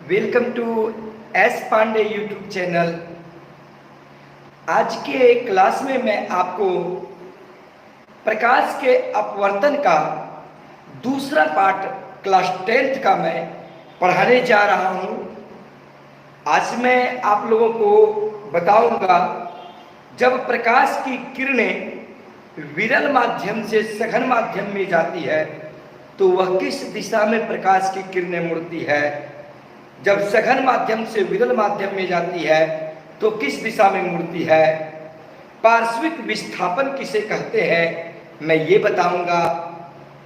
Welcome to S Pandey YouTube channel. आज के class में मैं आपको प्रकाश के अपवर्तन का दूसरा पार्ट क्लास 10th का मैं पढ़ाने जा रहा हूं। आज मैं आप लोगों को बताऊंगा जब प्रकाश की किरणें विरल माध्यम से सघन माध्यम में जाती है तो वह किस दिशा में प्रकाश की किरणें मुड़ती है। जब सघन माध्यम से विरल माध्यम में जाती है तो किस दिशा में मुड़ती है। पार्श्विक विस्थापन किसे कहते हैं मैं ये बताऊंगा।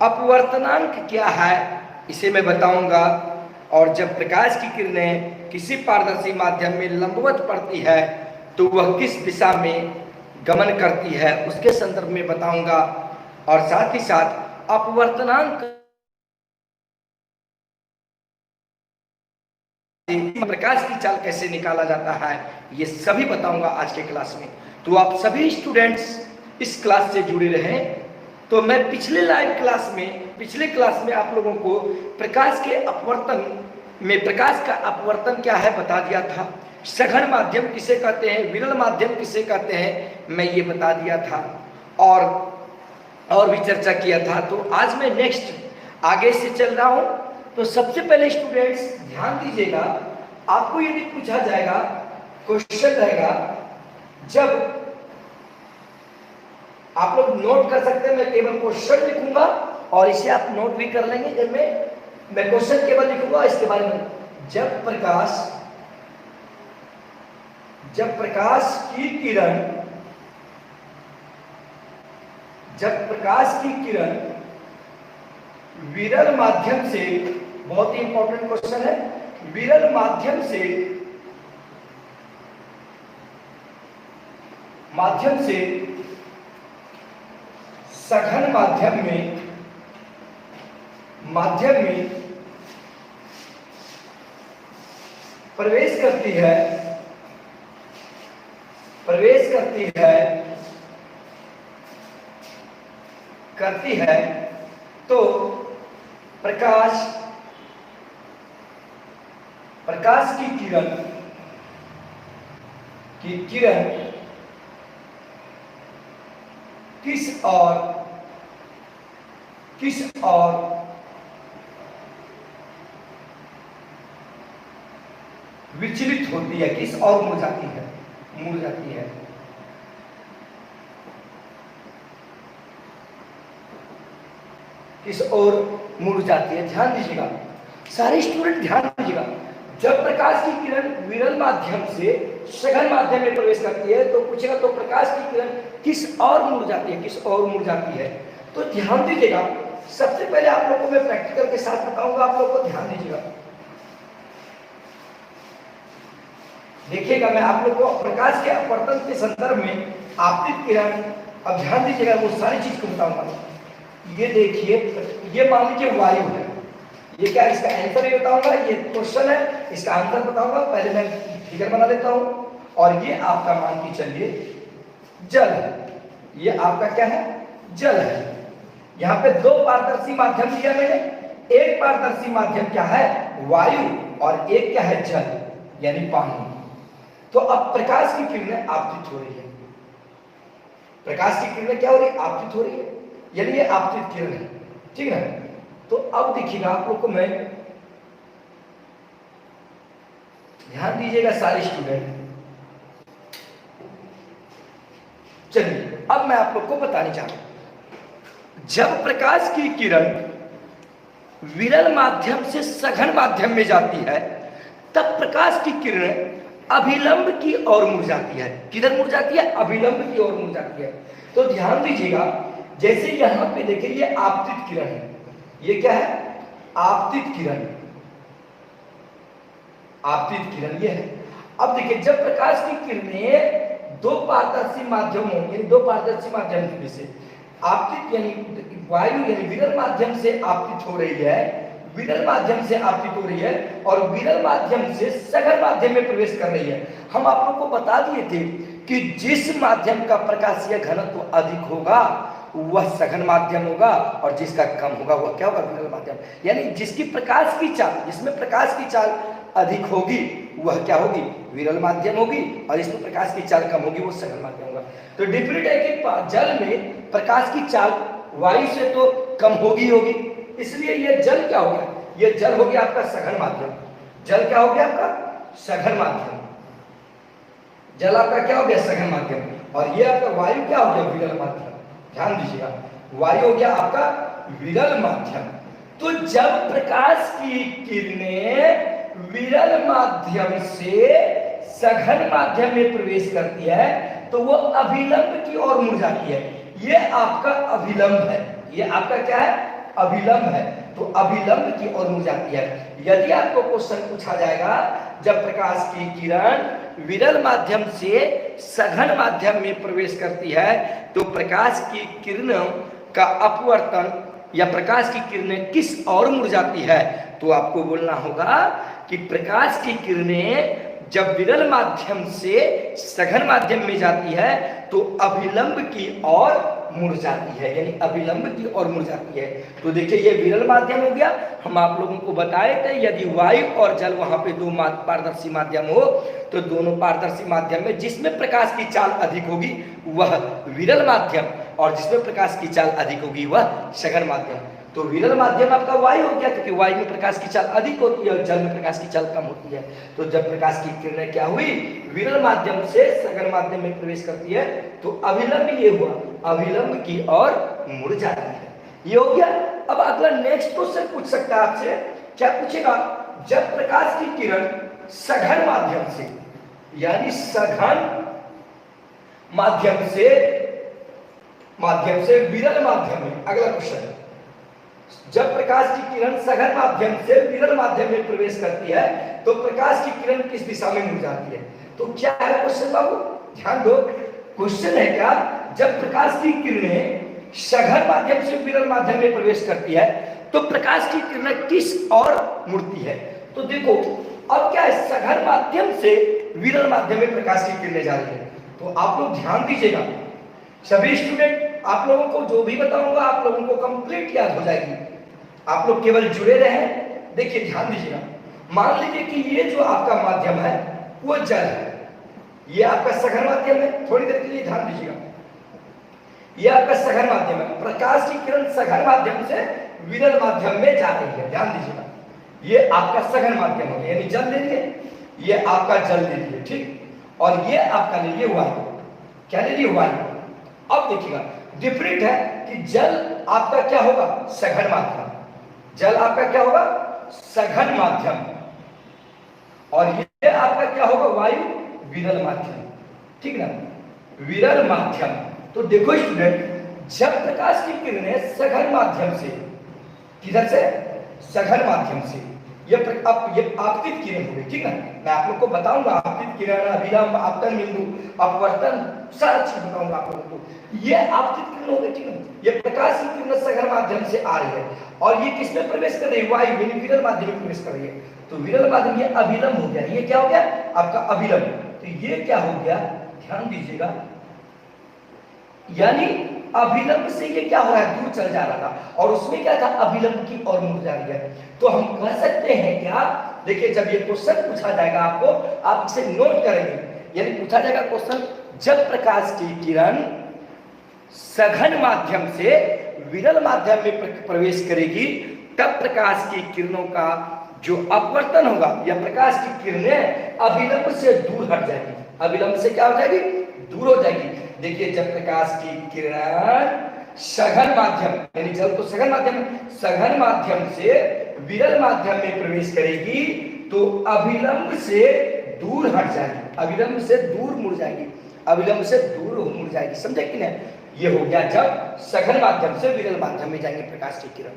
अपवर्तनांक क्या है इसे मैं बताऊंगा। और जब प्रकाश की किरणें किसी पारदर्शी माध्यम में लंबवत पड़ती है तो वह किस दिशा में गमन करती है उसके संदर्भ में बताऊंगा। और साथ ही साथ अपवर्तनांक प्रकाश की चाल कैसे निकाला जाता है ये सभी बताऊंगा आज के क्लास में। तो आप सभी स्टूडेंट्स इस क्लास से जुड़े रहें। तो मैं पिछले क्लास में आप लोगों को प्रकाश के अपवर्तन में प्रकाश का अपवर्तन क्या है बता दिया था। सघन माध्यम किसे कहते हैं, विरल माध्यम किसे कहते हैं मैं ये बता दिया था और भी चर्चा किया था। तो आज मैं नेक्स्ट आगे से चल रहा हूं। तो सबसे पहले स्टूडेंट्स ध्यान दीजिएगा, आपको यदि पूछा जाएगा क्वेश्चन रहेगा, जब आप लोग नोट कर सकते हैं, मैं केवल क्वेश्चन लिखूंगा और इसे आप नोट भी कर लेंगे। जब मैं क्वेश्चन केवल लिखूंगा इसके बारे में, जब प्रकाश की किरण विरल माध्यम से, बहुत ही इंपॉर्टेंट क्वेश्चन है, विरल माध्यम से सघन माध्यम में प्रवेश करती है तो प्रकाश की किरण किस और विचलित होती है, किस और मुड़ जाती है। किस और मुड़ जाती है। ध्यान दीजिएगा सारे स्टूडेंट, ध्यान दीजिएगा। जब प्रकाश की किरण विरल माध्यम से सघन माध्यम में प्रवेश करती है तो पूछेगा तो प्रकाश की किरण किस और मुड़ जाती है। तो ध्यान दीजिएगा, सबसे पहले आप लोगों को मैं प्रैक्टिकल के साथ बताऊंगा, आप लोगों को ध्यान दीजिएगा। देखिएगा मैं आप लोग को प्रकाश के अपवर्तन के संदर्भ में आपतित किरण, अब ध्यान दीजिएगा वो सारी चीज को बताऊंगा। ये देखिए, ये मान लीजिए वायु है, ये क्या इसका आंसर ही बताऊंगा, ये क्वेश्चन है इसका आंसर बताऊंगा। पहले मैं फिगर बना लेता हूं। और ये आपका मान के चलिए जल है, ये आपका क्या है, जल है। यहाँ पे दो पारदर्शी माध्यम दिया मैंने, एक पारदर्शी माध्यम क्या है, वायु, और एक क्या है, जल यानी पानी। तो अब प्रकाश की किरणें आपतित हो रही है, प्रकाश की किरणें क्या हो रही है, आपतित हो रही है, यानी ये आपतित किरण है, ठीक है। तो अब देखिएगा आप लोग को मैं, ध्यान दीजिएगा सारे स्टूडेंट। चलिए अब मैं आप लोग को बताने जा रहा हूं, जब प्रकाश की किरण विरल माध्यम से सघन माध्यम में जाती है तब प्रकाश की किरण अभिलंब की ओर मुड़ जाती है। किधर मुड़ जाती है, अभिलंब की ओर मुड़ जाती है। तो ध्यान दीजिएगा, जैसे यहां पे देखिए ये आपतित किरण है, ये क्या है, आपतित किरण ये है। अब देखिए जब प्रकाश की किरणें दो पारदर्शी माध्यमों, यानी दो पारदर्शी माध्यम से आपतित, यानी वायु यानी विरल माध्यम से आपतित हो रही है, विरल माध्यम से आपतित हो रही है और विरल माध्यम से सघन माध्यम में प्रवेश कर रही है। हम आप लोग को बता दिए थे कि जिस माध्यम का प्रकाशीय घनत्व अधिक होगा वह सघन माध्यम होगा, और जिसका कम होगा वह क्या होगा, विरल माध्यम। यानी जिसकी प्रकाश की चाल, जिसमें प्रकाश की चाल अधिक होगी वह क्या होगी, विरल माध्यम होगी, और इसमें प्रकाश की चाल कम होगी वो सघन माध्यम होगा। तो डिफरेंट है कि जल में प्रकाश की चाल वायु से तो कम होगी होगी, इसलिए यह जल क्या हो गया, यह जल हो गया आपका सघन माध्यम। जल क्या हो गया आपका, सघन माध्यम। जल आपका क्या हो गया, सघन माध्यम, और यह आपका वायु क्या हो गया, विरल माध्यम। ध्यान दीजिएगा, वायु हो गया आपका विरल माध्यम। तो जब प्रकाश की किरणें विरल माध्यम से सघन माध्यम में प्रवेश करती है तो वो अभिलंब की ओर मुड़ जाती है। ये आपका अभिलंब है, ये आपका क्या है, अभिलंब है। तो अभिलंब की ओर मुड़ जाती है। यदि आपको क्वेश्चन पूछा जाएगा जब प्रकाश की किरण विरल माध्यम से सघन माध्यम में प्रवेश करती है तो प्रकाश की किरणों का अपवर्तन या प्रकाश की किरणें किस ओर मुड़ जाती है, तो आपको बोलना होगा कि प्रकाश की किरणें जब विरल माध्यम से सघन माध्यम में जाती है तो अभिलंब की ओर मुड़ जाती है, यानी अभिलंब की ओर मुड़ जाती है। तो देखिए ये विरल माध्यम हो गया। हम आप लोगों को बताए थे यदि वायु और जल वहां पे दो पारदर्शी माध्यम हो तो दोनों पारदर्शी माध्यम में जिसमें प्रकाश की चाल अधिक होगी वह विरल माध्यम, और जिसमें प्रकाश की चाल अधिक होगी वह सघन माध्यम। तो विरल माध्यम आपका वायु हो गया क्योंकि वायु में प्रकाश की चाल अधिक होती है और जल में प्रकाश की चाल कम होती है। तो जब प्रकाश की किरणें क्या हुई, विरल माध्यम से सघन माध्यम में प्रवेश करती है तो अभिलंब ये हुआ, अभिलंब की ओर मुड़ जाती है। ये हो गया। अब अगला नेक्स्ट क्वेश्चन पूछ सकता है आपसे, क्या पूछेगा, जब प्रकाश की किरण सघन माध्यम से यानी सघन माध्यम से विरल माध्यम में, अगला क्वेश्चन, जब प्रकाश की किरण सघन माध्यम से विरल माध्यम में प्रवेश करती है तो प्रकाश की किरण किस दिशा में मुड़ जाती है। तो क्या है क्वेश्चन बाबू, ध्यान दो। क्वेश्चन है क्या, जब प्रकाश की किरणें सघन माध्यम से विरल माध्यम में प्रवेश करती है तो प्रकाश की किरणें किस ओर मुड़ती है। तो देखो अब क्या है, सघन माध्यम से विरल माध्यम में प्रकाश की किरणें जा रही है। तो आप लोग ध्यान दीजिएगा, सभी स्टूडेंट आप लोगों को जो भी बताऊंगा आप लोगों को कंप्लीट याद हो जाएगी, आप लोग केवल जुड़े रहे। देखिए ध्यान दीजिएगा, मान लीजिए कि ये जो आपका माध्यम है वो जल है, ये आपका सघन माध्यम है। थोड़ी देर के लिए ध्यान दीजिएगा, ये आपका सघन माध्यम है। प्रकाश की किरण सघन माध्यम से विरल माध्यम में जा रही है, ध्यान दीजिएगा। ये आपका सघन माध्यम हो गया, यानी जल ले लिए, ये आपका जल ले लिए, ठीक, और ये आपका ले लिए वायु। क्या ले लिए, वायु। अब देखिएगा डिफरेंट है कि जल आपका क्या होगा, सघन माध्यम, जल आपका क्या होगा, सघन माध्यम, और ये आपका क्या होगा, वायु विरल माध्यम, ठीक ना, विरल माध्यम। तो देखो स्टूडेंट, जब प्रकाश की किरणें सघन माध्यम से, किधर से, सघन माध्यम से, ये आपतित किरण हो गई, ठीक है। मैं आप लोग को बताऊंगा आपतित किरण, अभिलंब, आपतन बिंदु, अपवर्तन, सारा चीज बताऊंगा आप लोगों को। ये आपतित किरण हो गई, ठीक है। ये प्रकाश की किरण सघन माध्यम से आ रही है और ये किसमें प्रवेश कर रही है, वायु यानी विरल माध्यम में प्रवेश कर रही है। तो विरल माध्यम, ये अभिलंब हो गया, ये क्या हो गया आपका अभिलंब। तो ये क्या हो गया, ध्यान दीजिएगा, यानी अभिलंब से ये क्या हो रहा है, दूर चल जा रहा था और उसमें क्या था, अभिलंब की ओर मुड़ जा रही है। तो हम कह सकते हैं क्या, देखिए जब ये क्वेश्चन पूछा जाएगा आपको, आप इसे नोट करेंगे। यानी पूछा जाएगा क्वेश्चन, जब प्रकाश की किरण सघन माध्यम से विरल माध्यम में प्रवेश करेगी तब प्रकाश की किरणों का जो अपवर्तन होगा या प्रकाश की किरणें अभिलंब से दूर हट जाएगी। अभिलंब से क्या हो जाएगी, दूर हो जाएगी। देखिए जब प्रकाश की किरण सघन माध्यम, यानी जल तो सघन माध्यम, सघन माध्यम से विरल माध्यम में प्रवेश करेगी तो अभिलंब से दूर हट जाएगी, अभिलंब से दूर मुड़ जाएगी, अभिलंब से दूर मुड़ जाएगी, समझे कि नहीं। ये हो गया जब सघन माध्यम से विरल माध्यम में जाएंगे प्रकाश की किरण।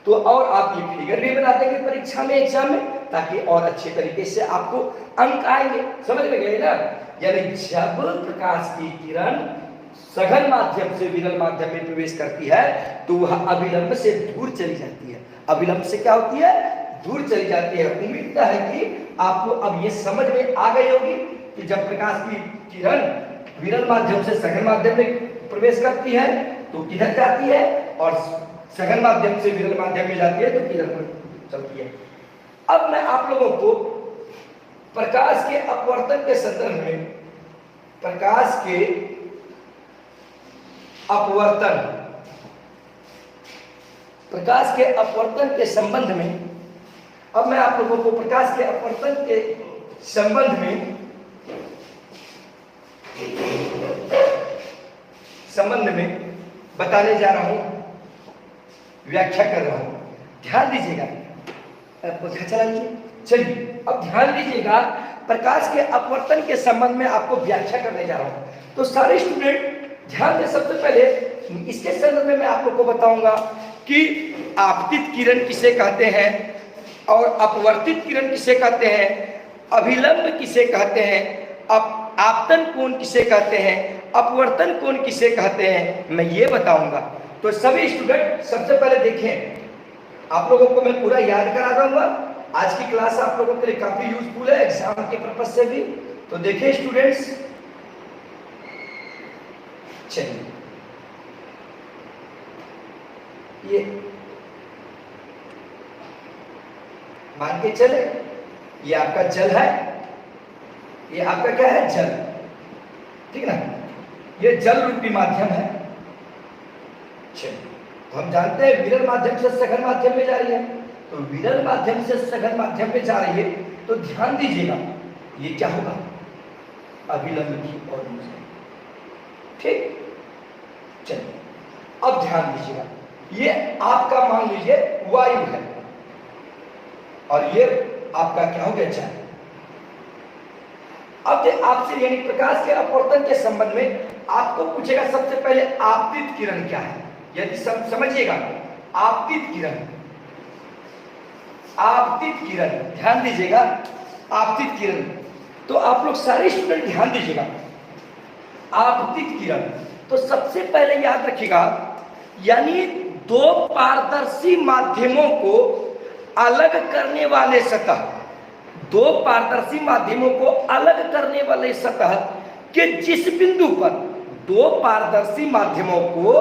तो और आप ये फिगर भी बना देंगे परीक्षा में, एग्जाम में, ताकि और अच्छे तरीके से आपको अंक आएंगे, समझ में गए ना। यानी जब प्रकाश की किरण सघन माध्यम से विरल माध्यम में प्रवेश करती है तो वह अभिलंब से दूर चली जाती है। अभिलंब से क्या होती है, दूर चली जाती है। उम्मीद है कि आपको अब ये समझ में आ गई होगी कि जब प्रकाश की किरण विरल माध्यम से सघन माध्यम में प्रवेश करती है तो किधर जाती है, और सघन माध्यम से विरल माध्यम में जाती है तो किधर चलती है। अब मैं आप लोगों को प्रकाश के अपवर्तन के संदर्भ में, प्रकाश के अपवर्तन, प्रकाश के अपवर्तन के संबंध में, अब मैं आप लोगों को प्रकाश के अपवर्तन के संबंध में बताने जा रहा हूं, व्याख्या कर रहा हूं। ध्यान दीजिएगा, पंखा चला लीजिए। चलिए अब ध्यान दीजिएगा, प्रकाश के अपवर्तन के संबंध में आपको व्याख्या करने जा रहा हूं। तो सारे स्टूडेंट ध्यान दें। सबसे पहले इसके संदर्भ में मैं आप लोग को बताऊंगा कि आपतित किरण किसे कहते हैं और अपवर्तित किरण किसे कहते हैं, अभिलंब किसे कहते हैं, आपतन कोण किसे कहते हैं, अपवर्तन कोण किसे कहते हैं, मैं ये बताऊंगा। तो सभी स्टूडेंट सबसे पहले देखें, आप लोगों को मैं पूरा याद करा दूंगा। आज की क्लास आप लोगों के लिए काफी यूजफुल है एग्जाम के पर्पज से भी। तो देखिए स्टूडेंट्स, चलिए ये मान के चले, ये आपका जल है, ये आपका क्या है, जल, ठीक ना, ये जल रूपी माध्यम है। चलिए तो हम जानते हैं विरल माध्यम से सघन माध्यम में जा रही है, तो विरल माध्यम से सघन माध्यम में जा रही है, तो ध्यान दीजिएगा ये क्या होगा, अभिलंब की ओर, ठीक। चलिए अब ध्यान दीजिएगा, ये आपका मान लीजिए वायु है और ये आपका क्या हो गया, जल। अब आपसे यानी प्रकाश के अपवर्तन के संबंध में आपको पूछेगा सबसे पहले आपतित किरण क्या है। यदि समझिएगा, आपतित किरण, आपतित किरण, ध्यान दीजिएगा, आपतित किरण। तो आप लोग सारे स्टूडेंट ध्यान दीजिएगा, आपतित किरण, तो सबसे पहले याद रखिएगा, यानी दो पारदर्शी माध्यमों को अलग करने वाले सतह, दो पारदर्शी माध्यमों को अलग करने वाले सतह के जिस बिंदु पर, दो पारदर्शी माध्यमों को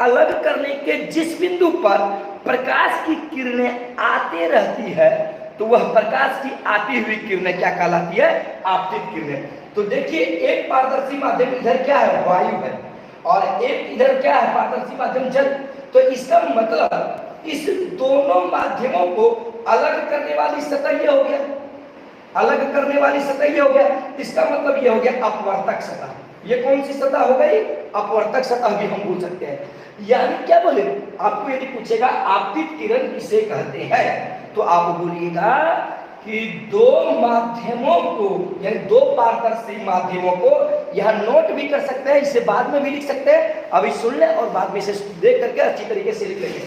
अलग करने के जिस बिंदु पर प्रकाश की किरणें आते रहती है, तो वह प्रकाश की आती हुई किरणें क्या कहलाती है, आपतित किरणें। तो देखिए एक पारदर्शी माध्यम इधर क्या है, वायु है, और एक इधर क्या है, पारदर्शी माध्यम जल। तो इसका मतलब इस दोनों माध्यमों को अलग करने वाली सतह ये हो गया, अलग करने वाली सतह ये हो गया। इसका मतलब ये हो गया अपवर्तक सतह। ये कौन सी सतह हो गई, अपवर्तक सतह भी हम बोल सकते हैं। यानी क्या बोले, आपको यदि पूछेगा आपतित किरण किसे कहते हैं, तो आप बोलिएगा कि दो माध्यमों को, यानी दो पारदर्शी माध्यमों को, यहां नोट भी कर सकते हैं, इसे बाद में भी लिख सकते हैं, अभी सुन ले और बाद में इसे देख करके अच्छी तरीके से लिख लेंगे।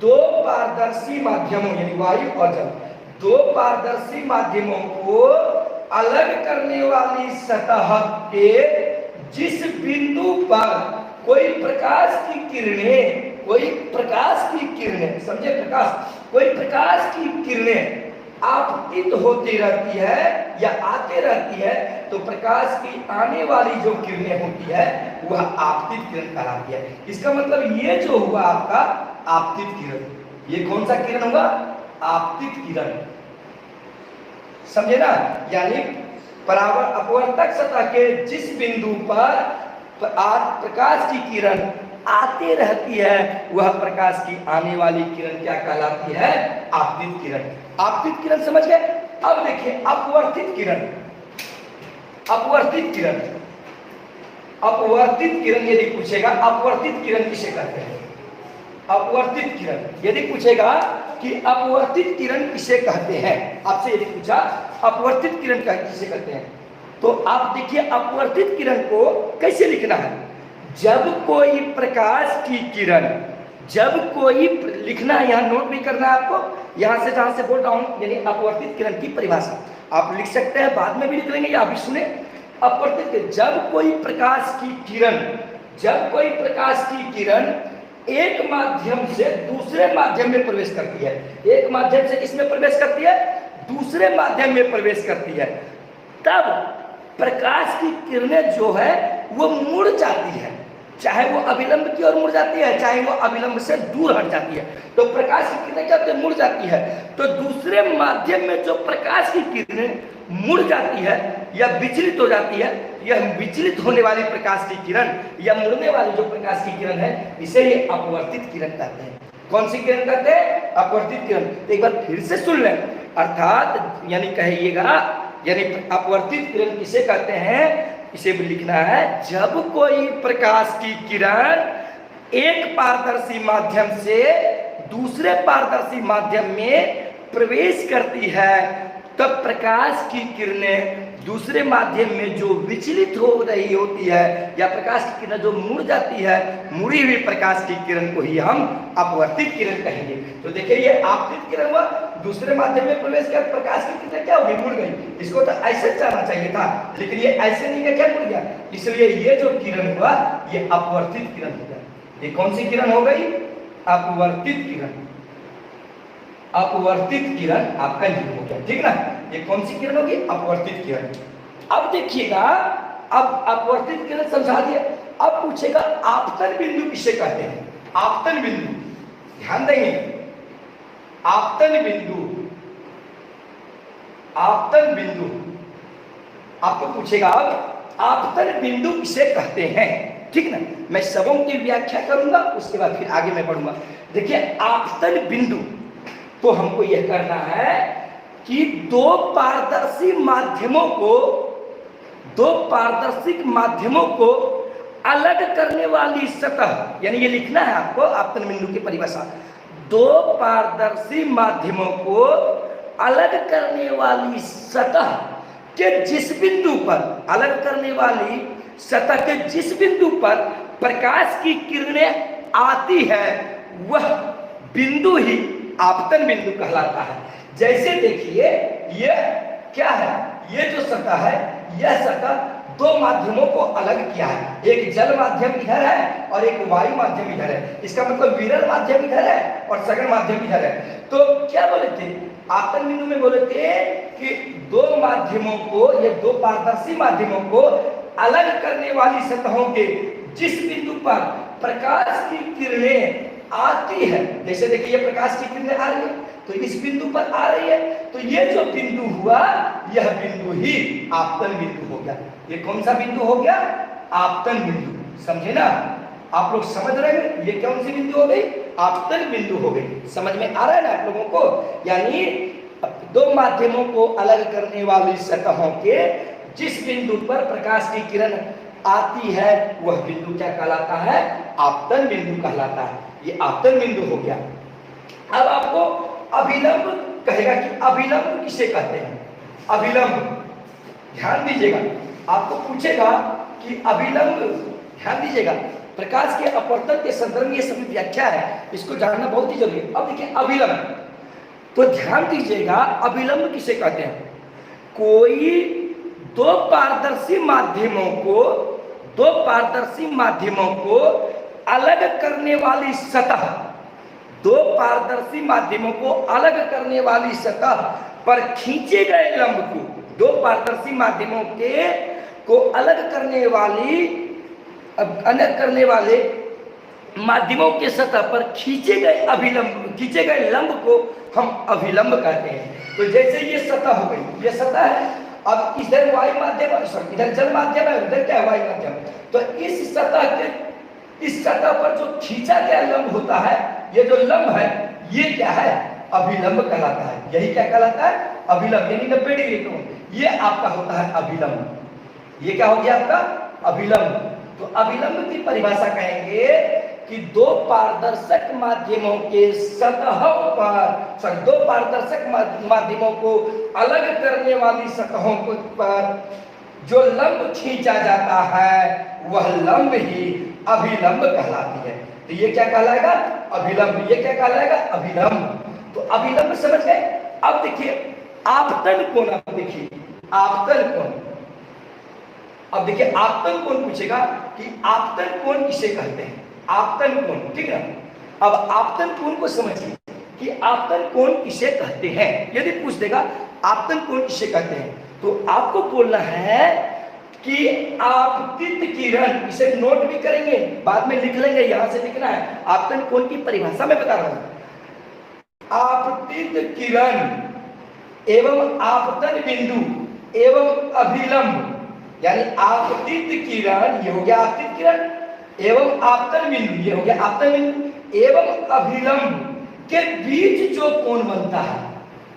दो पारदर्शी माध्यमों यानी वायु और जल, दो पारदर्शी माध्यमों को अलग करने वाली सतह के जिस बिंदु पर कोई प्रकाश की किरणें, कोई प्रकाश की किरणें, समझे, प्रकाश, कोई प्रकाश की किरणें आपतित होती रहती है या आते रहती है, तो प्रकाश की आने वाली जो किरणें होती है वह आपतित किरण कहलाती है। इसका मतलब ये जो हुआ आपका आपतित किरण, ये कौन सा किरण होगा, आपतित किरण, समझे ना। यानी अपवर्तक सतह के जिस बिंदु पर प्रकाश की किरण आते रहती है, वह प्रकाश की आने वाली किरण क्या कहलाती है, आपतित किरण। आपतित किरण समझ गए। अब देखिए अपवर्तित किरण, अपवर्तित किरण, अपवर्तित किरण यदि पूछेगा, अपवर्तित किरण किसे कहते हैं, अपवर्तित किरण यदि पूछेगा कि अपवर्तित किरण किसे कहते हैं, आपसे यदि पूछा अपवर्तित किरण किसे कहते हैं, तो आप देखिए अपवर्तित किरण को कैसे लिखना है। जब कोई प्रकाश की किरण, जब कोई, लिखना है, यहाँ नोट भी करना है आपको, यहाँ से जहाँ से बोल रहा हूँ, यानी अपवर्तित किरण की परिभाषा आप लिख सकते हैं, बाद में भी लिख लेंगे या अभी सुने। अपवर्तित, जब कोई प्रकाश की किरण, जब कोई प्रकाश की किरण एक माध्यम से दूसरे माध्यम में प्रवेश करती है, एक माध्यम से किसमें प्रवेश करती है, दूसरे माध्यम में प्रवेश करती है, तब प्रकाश की किरणें जो है वो मुड़ जाती है, चाहे वो अभिलंब की ओर मुड़ जाती है, चाहे वो अभिलंब से दूर हट जाती है। तो प्रकाश की किरणें क्या होती है, मुड़ जाती है। तो दूसरे माध्यम में जो प्रकाश की किरणें मुड़ जाती है या विचलित हो जाती है, यह विचलित होने वाली प्रकाश की किरण या मुड़ने वाली जो प्रकाश की किरण है, इसे ही अपवर्तित किरण कहते हैं। कौन सी किरण कहते हैं, अपवर्तित किरण। तो एक बार फिर से सुन लें, अर्थात यानी कहिएगा, यानी अपवर्तित किरण किसे कहते हैं, इसे भी लिखना है, जब कोई प्रकाश की किरण एक पारदर्शी माध्यम से दूसरे पारदर्शी माध्यम में प्रवेश करती है, तब प्रकाश की किरणें दूसरे माध्यम में जो विचलित हो रही होती है या प्रकाश की किरण जो मुड़ जाती है, मुड़ी हुई प्रकाश की किरण को ही हम अपवर्तित किरण कहेंगे। तो देखिए ये आपतित किरण हुआ, दूसरे माध्यम में प्रवेश कर प्रकाश की किरण क्या होगी, मुड़ गई। इसको तो ऐसे जाना चाहिए था, लेकिन ये ऐसे नहीं गया, क्या मुड़ गया। इसलिए ये जो किरण हुआ ये अपवर्तित किरण हो गया। ये कौन सी किरण हो गई, अपवर्तित किरण। अपवर्तित किरण आपका ये हो गया, ठीक ना। ये कौन सी किरण होगी, अपवर्तित किरण। अब देखिएगा, अब अपवर्तित किरण समझा दिया। अब पूछेगा आपतन बिंदु किसे कहते हैं। आपतन बिंदु, ध्यान देंगे, आपतन बिंदु, आपतन बिंदु आपको पूछेगा अब आपतन बिंदु किसे कहते हैं, ठीक ना। मैं सबों की व्याख्या करूंगा, उसके बाद फिर आगे मैं बढ़ूंगा। देखिए आपतन बिंदु तो हमको यह करना है कि दो पारदर्शी माध्यमों को अलग करने वाली सतह, यानी ये लिखना है आपको आपतन बिंदु की परिभाषा, दो पारदर्शी माध्यमों को अलग करने वाली सतह के जिस बिंदु पर, अलग करने वाली सतह के जिस बिंदु पर प्रकाश की किरणें आती है, वह बिंदु ही आपतन बिंदु कहलाता है। जैसे देखिए ये क्या है, ये जो सतह है, यह सतह दो माध्यमों को अलग किया है। एक जल माध्यम इधर है और एक वायु माध्यम इधर है। इसका मतलब विरल माध्यम इधर है और सघन माध्यम इधर है। तो क्या बोले थे, आपतन बिंदु में बोले थे कि दो माध्यमों को, ये दो पारदर्शी माध्यमों को अलग करने वाली सतहों के जिस बिंदु पर प्रकाश की किरणें आती है, जैसे देखिए ये प्रकाश की किरणें आ रही है तो इस बिंदु पर आ रही है, तो ये जो बिंदु हुआ यह बिंदु ही आपतन बिंदु हो गया। ये कौन सा बिंदु हो गया, आपतन बिंदु। समझे ना, आप लोग समझ रहे हैं, ये कौन सी बिंदु हो गई, आपतन बिंदु हो गई। समझ में आ रहा है ना आप लोगों को। यानी दो माध्यमों को अलग करने वाली सतहों के जिस बिंदु पर प्रकाश की किरण आती है वह बिंदु क्या कहलाता है, आपतन बिंदु कहलाता है। ये आपतन बिंदु हो गया। अब आपको अभिलंब कहेगा कि अभिलंब किसे कहते हैं। अभिलंब, ध्यान दीजिएगा, आपको पूछेगा कि अभिलंब, ध्यान दीजिएगा, प्रकाश के अपवर्तन के संदर्भ में ये सभी व्याख्या है, इसको जानना बहुत ही जरूरी है। अब देखिए अभिलंब, तो ध्यान दीजिएगा अभिलंब किसे कहते हैं, कोई दो पारदर्शी माध्यमों को अलग करने वाली सतह, दो पारदर्शी माध्यमों को अलग करने वाली सतह पर खींचे गए लंब को, दो पारदर्शी माध्यमों के को अलग करने वाले माध्यमों के सतह पर खींचे गए लंब को हम अभिलंब कहते हैं। तो जैसे ये सतह हो गई, ये सतह है, अब इधर वायु माध्यम है, इधर जल माध्यम है, उधर क्या है, वायु माध्यम। तो इस सतह पर जो खींचा गया लंब होता है, ये जो लंब है ये क्या है, अभिलंब कहलाता है। यही क्या कहलाता है, अभिलंब, यानी 90 डिग्री कोण, ये आपका होता है अभिलंब। ये क्या हो गया आपका, अभिलंब। तो अभिलंब की परिभाषा कहेंगे कि दो पारदर्शक माध्यमों के सतहों पर, दो पारदर्शक माध्यमों को अलग करने वाली सतहों पर जो लंब खींचा जाता है वह लंब ही अभिलंब कहलाती है। तो ये क्या कहलाएगा, अभिलंब। ये क्या कहलाएगा, अभिलंब। तो अभिलंब समझ गए। अब देखिए आपतन कोण, अब देखिए आपतन कोण, अब देखिए आपतन कोण पूछेगा कि आपतन कोण किसे कहते हैं, आपतन कोण, ठीक है। अब आपतन कोण को समझिए कि आपतन कोण किसे कहते हैं। यदि पूछ देगा आपतन कोण किसे कहते हैं, तो आपको बोलना है कि आपतित किरण, इसे नोट भी करेंगे, बाद में लिख लेंगे, यहां से लिखना है। आपतन कोण की परिभाषा में बता रहा हूं। आपतित किरण एवं आपतन बिंदु एवं अभिलंब, यानी आपतित किरण, ये हो गया आपतित किरण, एवं आपतन बिंदु, ये हो गया आपतन बिंदु, एवं अभिलंब के बीच जो कोण बनता है,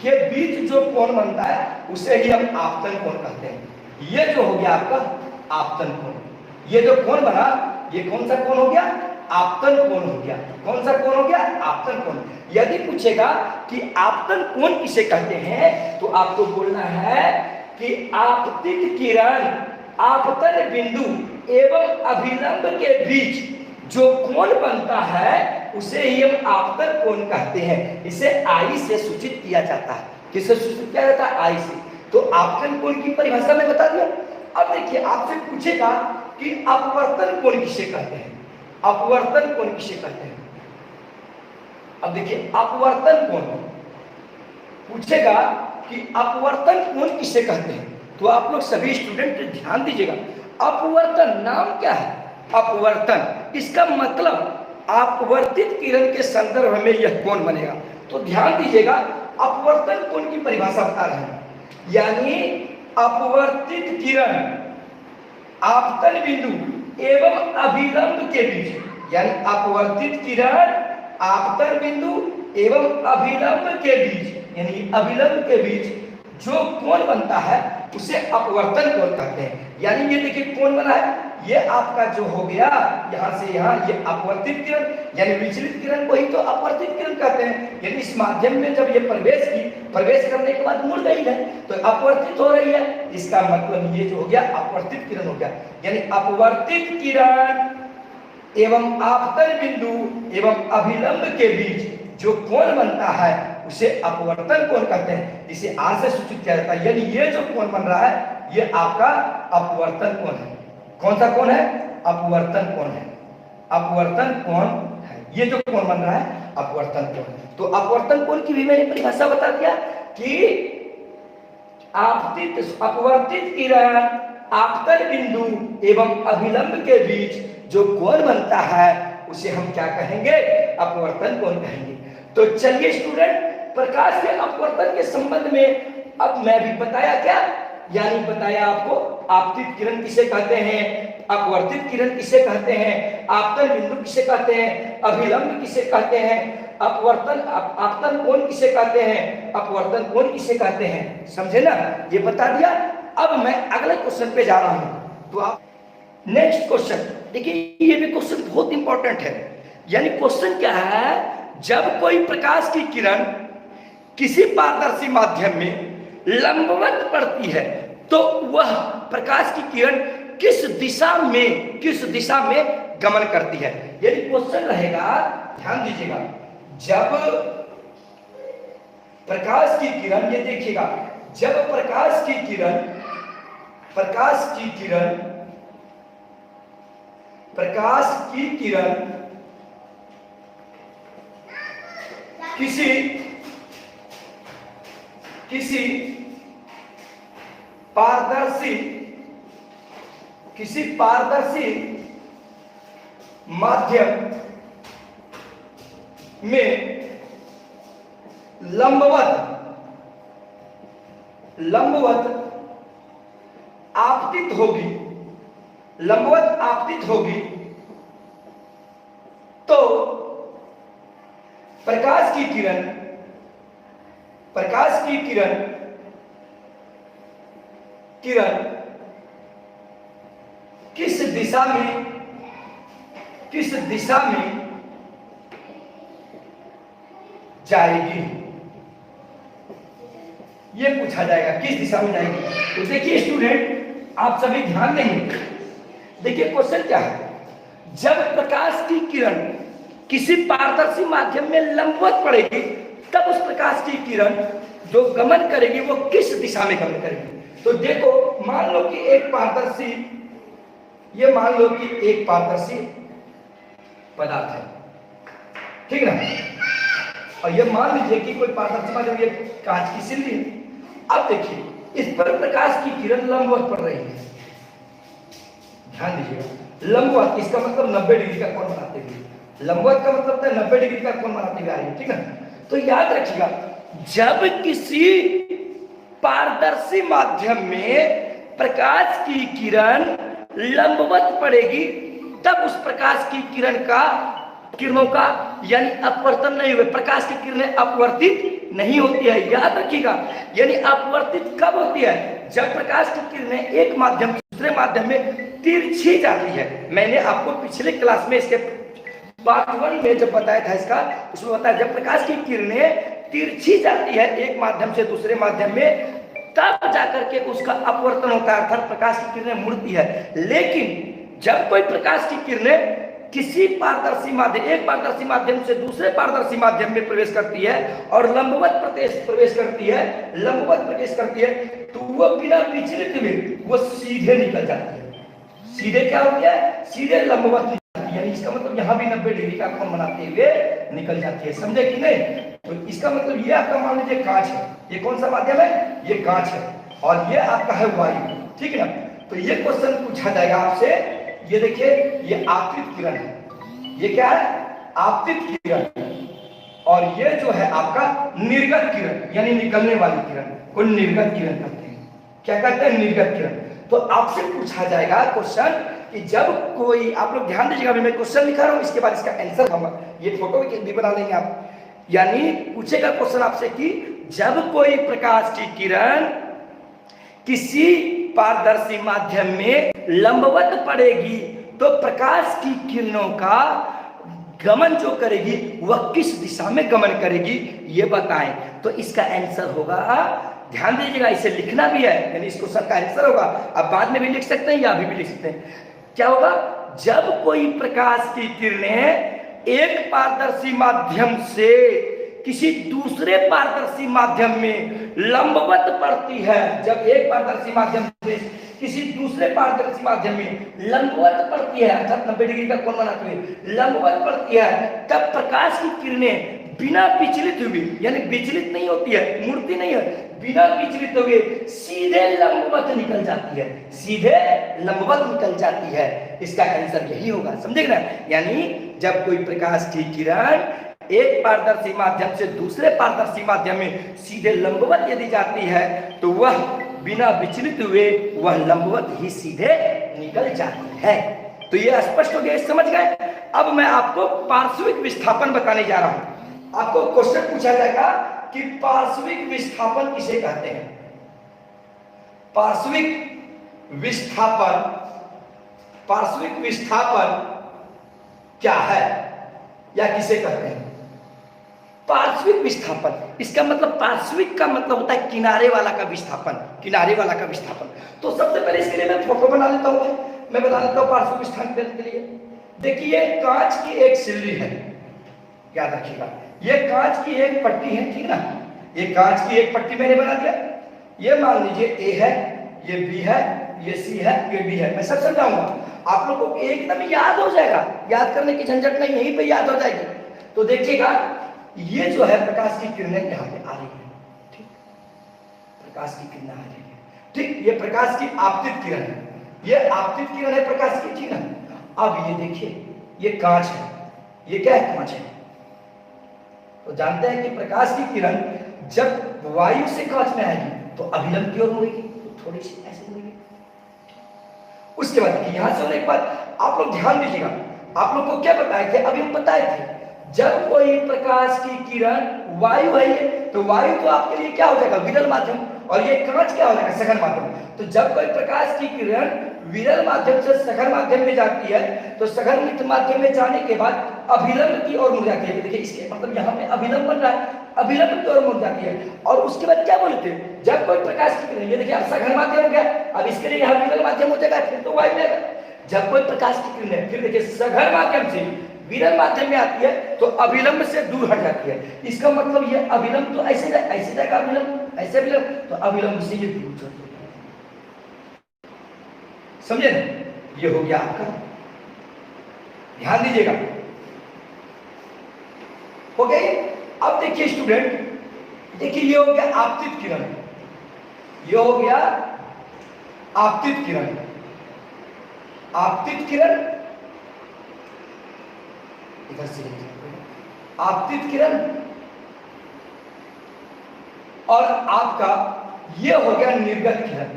के बीच जो कोण बनता है उसे ही हम आपतन कोण कहते हैं। ये जो हो गया आपका आपतन कोण, ये जो कोण बना, ये कौन सा कोण हो गया? आपतन कोण हो गया। कौन सा कोण हो गया? आपतन कोण। यदि पूछेगा कि आपतन कोण किसे कहते हैं, तो आपको बोलना है कि आपतित किरण आपतन बिंदु एवं अभिलंब के बीच जो कोण बनता है उसे ही हम आपतन कोण कहते हैं। इसे आई से सूचित किया जाता है। किससे सूचित किया जाता है? आई से। तो आपतन कोण की परिभाषा में बता दिया। अब देखिए, आपसे पूछेगा कि अपवर्तन कोण किसे कहते हैं, अपवर्तन कोण किसे कहते हैं। अब देखिए, अपवर्तन कोण पूछेगा कि अपवर्तन कोण किसे कहते हैं, तो आप लोग सभी स्टूडेंट ध्यान दीजिएगा। अपवर्तन नाम क्या है? अपवर्तन, इसका मतलब अपवर्तित किरण के संदर्भ में यह कोण बनेगा। तो ध्यान दीजिएगा, अपवर्तन कोण की परिभाषा बता रहे हैं, यानी अपवर्तित किरण आपतन बिंदु एवं अभिलंब के बीच, यानी अपवर्तित किरण आपतन बिंदु एवं अभिलंब के बीच, यानी अभिलंब के बीच जो कोण बनता है उसे अपवर्तन कोण कहते हैं। यानी ये देखिए कोण बना है, ये आपका जो हो गया यहां से यहां, ये अपवर्तित किरण, यानी विचलित किरण को ही तो अपवर्तित किरण कहते हैं। यानी इस माध्यम में जब ये प्रवेश की, प्रवेश करने के बाद मुड़ गई है तो अपवर्तित हो रही है। इसका मतलब ये जो हो गया अपवर्तित किरण हो गया। यानी अपवर्तित किरण एवं आपतन बिंदु एवं अभिलंब के बीच जो कोण बनता है उसे अपवर्तन कोण कहते हैं। इसे आ से सूचित किया जाता है। यानी ये जो कोण बन रहा है ये आपका अपवर्तन कोण है। कौन सा कोण है? अपवर्तन कोण है। अपवर्तन कोण है ये जो कोण बन रहा है, अपवर्तन कोण। तो अपवर्तन कोण की भी मैंने परिभाषा बता दिया कि आपतित अपवर्तित किरण आपतन बिंदु एवं अभिलंब के बीच जो कोण बनता है उसे हम क्या कहेंगे? अपवर्तन कोण कहेंगे। तो चलिए स्टूडेंट, प्रकाश के अपवर्तन के संबंध में अब मैं भी बताया क्या, यानी बताया आपको आपतित किरण किसे कहते हैं, अपवर्तित किरण किसे कहते हैं, आपतन बिंदु किसे कहते हैं, अभिलंब किसे कहते हैं, अपवर्तन आपतन कोण किसे कहते हैं, अपवर्तन कोण किसे कहते हैं। समझे ना? ये बता दिया। अब मैं अगले क्वेश्चन पे जा रहा हूं। तो आप नेक्स्ट क्वेश्चन देखिए, ये भी क्वेश्चन बहुत इंपॉर्टेंट है। यानी क्वेश्चन क्या है, जब कोई प्रकाश की किरण किसी पारदर्शी माध्यम में लंबवत पड़ती है तो वह प्रकाश की किरण किस दिशा में गमन करती है। यदि क्वेश्चन रहेगा, ध्यान दीजिएगा, जब प्रकाश की किरण, ये देखिएगा, जब प्रकाश की किरण किसी पारदर्शी माध्यम में लंबवत आपतित होगी तो प्रकाश की किरण किस दिशा में जाएगी, ये पूछा जाएगा, किस दिशा में जाएगी। तो देखिए स्टूडेंट, आप सभी ध्यान देंगे। देखिए क्वेश्चन क्या है, जब प्रकाश की किरण किसी पारदर्शी माध्यम में लंबवत पड़ेगी तब उस प्रकाश की किरण जो गमन करेगी वो किस दिशा में गमन करेगी। तो देखो, मान लो कि एक पारदर्शी पदार्थ है, ठीक ना, और ये मान लीजिए कि कोई पारदर्शी माध्यम, ये कांच की सिल्ली है। अब देखिए, इस पर प्रकाश की किरण लंबवत पड़ रही है, ध्यान दीजिएगा, लंबवत इसका मतलब 90 डिग्री का कोण बनाते हुए, लंबवत का मतलब है 90 डिग्री का कोण बनाते हुए आ रही है, ठीक है। तो याद रखिएगा, जब किसी पारदर्शी माध्यम में प्रकाश की किरण लंबवत पड़ेगी, तब उस प्रकाश की किरणों का यानी अपवर्तन नहीं हुए, प्रकाश की किरणें अपवर्तित नहीं होती है। याद रखिएगा, यानी अपवर्तित कब होती है? जब प्रकाश की किरणें एक माध्यम से दूसरे माध्यम में तिरछी जाती है। मैंने आपको पिछले क्लास में इसके पार्ट 1 में जब बताया था इसका, उसमें बताया जब प्रकाश की किरणें तिरछी जाती है एक माध्यम से दूसरे माध्यम में, तब जाकर के उसका अपवर्तन होता है, अर्थात प्रकाश की किरणें मुड़ती है। लेकिन जब कोई प्रकाश की किरणें किसी पारदर्शी माध्यम, एक पारदर्शी माध्यम से दूसरे पारदर्शी माध्यम में प्रवेश करती है और लंबवत प्रवेश करती है, तो वो बिना विचलित हुए वो सीधे निकल जाती है। सीधे क्या हो गया? सीधे लंबवत निकल जाती है, यानी इसका मतलब यहाँ भी 90 डिग्री का कोण बनाते हुए निकल जाती है। समझे कि नहीं? तो इसका मतलब ये आपका मान लीजिए कांच है, ये कौन सा माध्यम है? ये कांच है, और ये आपका है वायु, ठीक है ना। तो ये क्वेश्चन पूछा जाएगा आपसे, ये देखिए, ये आपतित किरण है, ये क्या है? आपतित किरण, और ये जो है आपका निर्गत किरण, यानी निकलने वाली किरण को निर्गत किरण कहते हैं। क्या कहते हैं? निर्गत किरण। तो आपसे पूछा जाएगा क्वेश्चन कि जब कोई, आप लोग ध्यान दीजिएगा, अभी मैं क्वेश्चन लिखा रहा हूं, इसके बाद इसका आंसर हम ये फोटो भी बना लेंगे आप। यानी पूछेगा क्वेश्चन आपसे कि जब कोई प्रकाश की किरण किसी पारदर्शी माध्यम में लंबवत पड़ेगी, तो प्रकाश की किरणों का गमन जो करेगी वह किस दिशा में गमन करेगी, ये बताएं। तो इसका आंसर होगा, ध्यान दीजिएगा, इसे लिखना भी है, यानी इसको क्वेश्चन का आंसर होगा, अब बाद में भी लिख सकते हैं या अभी भी लिख सकते हैं। क्या होगा? जब कोई प्रकाश की किरणें एक पारदर्शी माध्यम से किसी दूसरे पारदर्शी माध्यम में लंबवत पड़ती है, जब एक पारदर्शी माध्यम से किसी दूसरे पारदर्शी माध्यम में लंबवत पड़ती है, अर्थात 90 डिग्री का कोण बनाते हुए लंबवत पड़ती है, तब प्रकाश की किरणें बिना विचलित हुए, यानी विचलित नहीं होती है, मुड़ती नहीं है, बिना विचलित हुए सीधे लंबवत निकल जाती है, सीधे लंबवत निकल जाती है। इसका आंसर यही होगा, समझे ना। यानी जब कोई प्रकाश की किरण एक पारदर्शी माध्यम से दूसरे पारदर्शी माध्यम में सीधे लंबवत यदि जाती है, तो वह बिना विचलित हुए वह लंबवत ही सीधे निकल जाती है। तो यह स्पष्ट हो गया, समझ गए। अब मैं आपको पार्श्विक विस्थापन बताने जा रहा हूं। आपको क्वेश्चन पूछा जाएगा कि पार्श्विक विस्थापन किसे कहते हैं? पार्श्विक विस्थापन क्या है या किसे कहते हैं? पार्श्विक विस्थापन, इसका मतलब पार्श्विक का मतलब होता है किनारे वाला का विस्थापन, किनारे वाला का विस्थापन। तो सबसे पहले इसके लिए मैं फोटो बना लेता हूं, मैं बना लेता हूं पार्श्विक विस्थापन के लिए। देखिए, कांच की एक सिल्ली है, याद रखिएगा, ये कांच की एक पट्टी है, ठीक ना। ये कांच की एक पट्टी मैंने बना दिया, ये मान लीजिए ए है, ये बी है, ये सी है, ये डी है। मैं सब समझाऊंगा, आप लोगों को एकदम याद हो जाएगा, याद करने की झंझट नहीं, यहीं पे याद हो जाएगी। तो देखिएगा, ये जो है प्रकाश की किरणें यहाँ पे आ रही है, ठीक, प्रकाश की किरणें आ रही है, ठीक। ये प्रकाश की आपतित किरण है, ये आपतित किरण है प्रकाश की, ठीक ना। अब ये देखिए, ये कांच है, ये क्या है? कांच है। तो जानते हैं कि प्रकाश की किरण जब वायु से कांच में आएगी तो अभिलंब की ओर मुड़ेगी, तो थोड़ी सी ऐसे मुड़ेगी। उसके बाद यहां से होने के बाद आप लोग ध्यान दीजिएगा, आप लोग को क्या बताए थे? अभी हम बताए थे, जब कोई प्रकाश की किरण, वायु है ये, तो वायु तो आपके लिए क्या हो जाएगा? विरल माध्यम, और ये कांच क्या हो जाएगा? सघन माध्यम। तो जब कोई प्रकाश की किरण विरल माध्यम से सघन माध्यम में जाती है, तो सघन माध्यम में जाने के बाद अभिलंब की ओर मुड़ जाती है। देखिए, इसके मतलब यहाँ पे अभिलंब बन रहा है, अभिलंब की ओर मुड़ जाती है। और उसके बाद क्या बोले थे? जब कोई प्रकाश की किरण, ये देखिए अब सघन माध्यम हो गया, अब इसके लिए यहाँ विरल माध्यम हो जाएगा, फिर तो वायु जाएगा। जब कोई प्रकाश की किरण फिर देखिए सघन माध्यम से विरल माध्यम में आती है, तो अभिलंब से दूर हट जाती है। इसका मतलब ये अभिलंब तो ऐसे जाएगा, अभिलंब ऐसे अभिलंब, तो अभिलंब से ये दूर चलता है, समझे ना। ये हो गया आपका, ध्यान दीजिएगा, हो गई। अब देखिए स्टूडेंट, देखिए ये हो गया आपतित किरण, ये हो गया आपतित किरण। आपतित किरण, इधर से आपतित किरण, और आपका ये हो गया निर्गत किरण।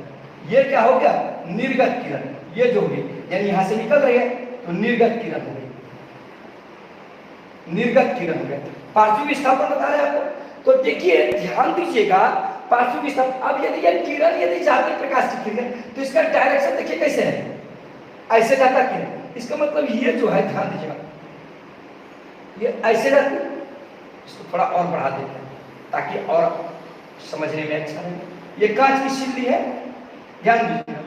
ये क्या हो गया? निर्गत किरण। ये जो भी यानी यहां से निकल रही है तो निर्गत किरण हो गई, निर्गत किरण हो गया। पार्श्विक विस्थापन बता रहे हैं आपको। तो देखिए ध्यान दीजिएगा, पार्श्विक विस्थापन, अब यदि ये किरण यदि जाती प्रकाश की किरण तो इसका डायरेक्शन देखिए कैसे है, ऐसे जाता किरण। इसका मतलब ये जो है, ध्यान दीजिएगा, ये ऐसे जाती, इसको थोड़ा और बढ़ा देते हैं ताकि और समझने में अच्छा लगे। ये कांच की सिल्ली है, ध्यान दीजिएगा,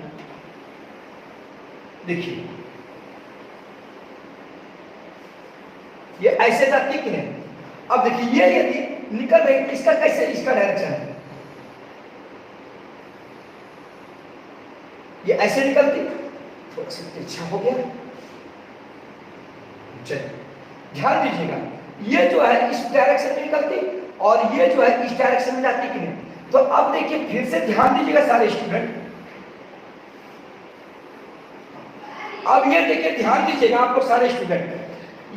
देखिए ये ऐसे जाती कि नहीं। अब देखिए ये यदि निकल रही तो इसका कैसे, इसका डायरेक्शन है, ये ऐसे निकलती, थोड़ा सा तिरछा हो गया। चलिए ध्यान दीजिएगा, ये जो है इस डायरेक्शन में निकलती और ये जो है इस डायरेक्शन में जाती कि नहीं। तो अब देखिए फिर से ध्यान दीजिएगा सारे स्टूडेंट, अब ये देखिए ध्यान दीजिएगा आप लोग सारे स्टूडेंट,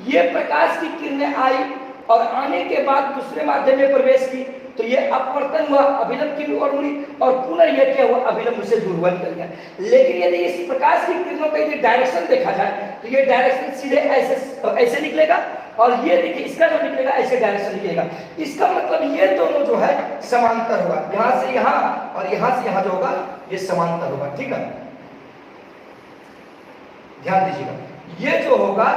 ये प्रकाश की किरणें आई और आने के बाद दूसरे माध्यम में प्रवेश की तो ये अपवर्तन हुआ, अभिलंब की ओर मुड़ी और पुनः ये क्या हुआ, अभिलंब से दूर हुआ, निकल गया। लेकिन यदि इस प्रकाश की किरणों का यदि डायरेक्शन देखा जाए तो ये डायरेक्शन सीधे ऐसे ऐसे निकलेगा और ये देखिए इसका जो निकलेगा ऐसे डायरेक्शन निकलेगा। इसका मतलब ये दोनों जो है समांतर होगा, यहां से यहां और यहां से यहां जो होगा ये समांतर होगा। ठीक है, ध्यान दीजिएगा, ये जो होगा,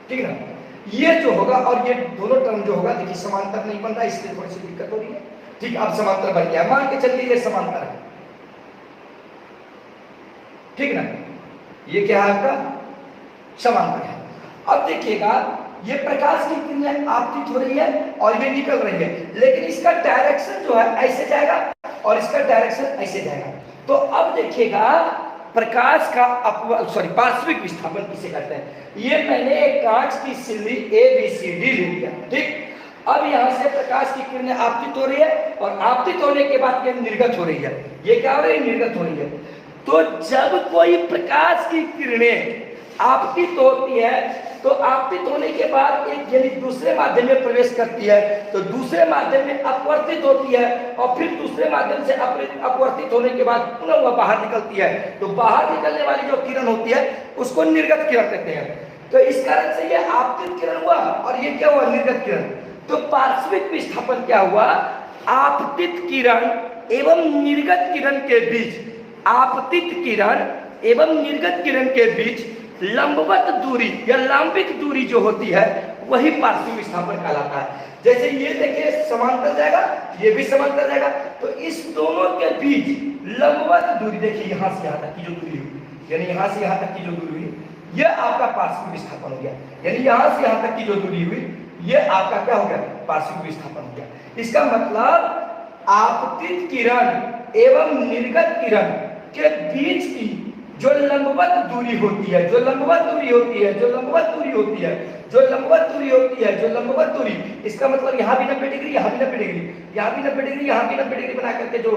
ठीक है ना, ये जो होगा और ये दोनों टर्म जो होगा देखिए समांतर नहीं बन रहा, इसलिए थोड़ी सी दिक्कत हो रही है। ठीक, अब समांतर बन गया, मान के चलिए ये समांतर है, ठीक ना, ये क्या है आपका समांतर है। अब देखिएगा ये प्रकाश की किरणें आपतित हो रही है और ये निकल रही है, लेकिन इसका डायरेक्शन जो है ऐसे जाएगा और इसका डायरेक्शन ऐसे जाएगा। तो अब देखिएगा प्रकाश का पार्श्विक विस्थापन किसे कहते हैं। ये मैंने एक कांच की सिल्ली ABCD ले लिया, ठीक। अब यहां से प्रकाश की किरणें आपतित हो रही है और आपतित होने के बाद ये निर्गत हो रही है। ये क्या हो रही है, निर्गत हो रही है। तो जब कोई प्रकाश की किरणें आपतित होती है तो आपतित होने के बाद एक यदि दूसरे माध्यम में प्रवेश करती है तो दूसरे माध्यम में अपवर्तित होती है और फिर दूसरे माध्यम से अपवर्तित होने के बाद पुनः वह बाहर निकलती है। तो बाहर निकलने वाली जो किरण होती है उसको निर्गत किरण कहते हैं। तो इस कारण से ये आपतित किरण हुआ और ये क्या हुआ, निर्गत किरण। तो पार्श्विक विस्थापन क्या हुआ, आपतित किरण एवं निर्गत किरण के बीच, आपतित किरण एवं निर्गत किरण के बीच लंबवत दूरी या लंबित दूरी जो होती है वही पार्श्विक विस्थापन कहलाता है। जैसे ये देखिए समांतर जाएगा, ये भी समांतर जाएगा, तो इस दोनों के बीच लंबवत दूरी देखिए यहां से यहां तक की जो दूरी हुई, यानी यहां से यहां तक की जो दूरी हुई ये आपका पार्श्विक विस्थापन हो गया। यानी यहां से यहां तक की जो दूरी हुई ये आपका क्या हो गया, पार्श्विक विस्थापन हो गया। इसका मतलब आपतित किरण एवं निर्गत किरण के बीच की जो लंबवत दूरी होती है, जो लंबवत दूरी होती है, जो लंबवत दूरी होती है, जो लंबवत दूरी होती है, जो लंबवत दूरी, इसका मतलब यहाँ भी 90 डिग्री, यहाँ भी 90 डिग्री, यहाँ भी 90 डिग्री, यहाँ भी 90 डिग्री बना करके जो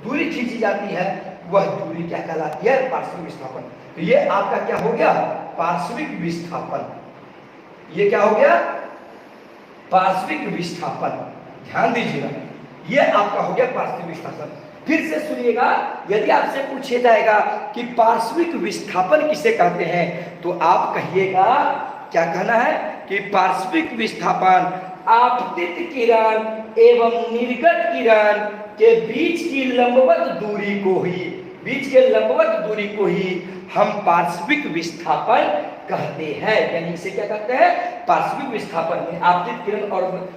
दूरी खींची जाती है वह दूरी क्या कहलाती है, पार्श्विक विस्थापन। तो ये आपका क्या हो गया, पार्श्विक विस्थापन। ये क्या हो गया, पार्श्विक विस्थापन। ध्यान दीजिएगा, ये आपका हो गया पार्श्विक विस्थापन। फिर से सुनिएगा, यदि आपसे पूछे जाएगा कि पार्श्विक विस्थापन किसे कहते हैं तो आप कहिएगा, क्या कहना है कि पार्श्विक विस्थापन आपतित किरण एवं निर्गत किरण के बीच की लंबवत दूरी को ही, बीच के लंबवत दूरी को ही हम पार्श्विक विस्थापन कहते हैं। यानी इसे क्या कहते हैं, पार्श्विक विस्थापन में आपतित किरण और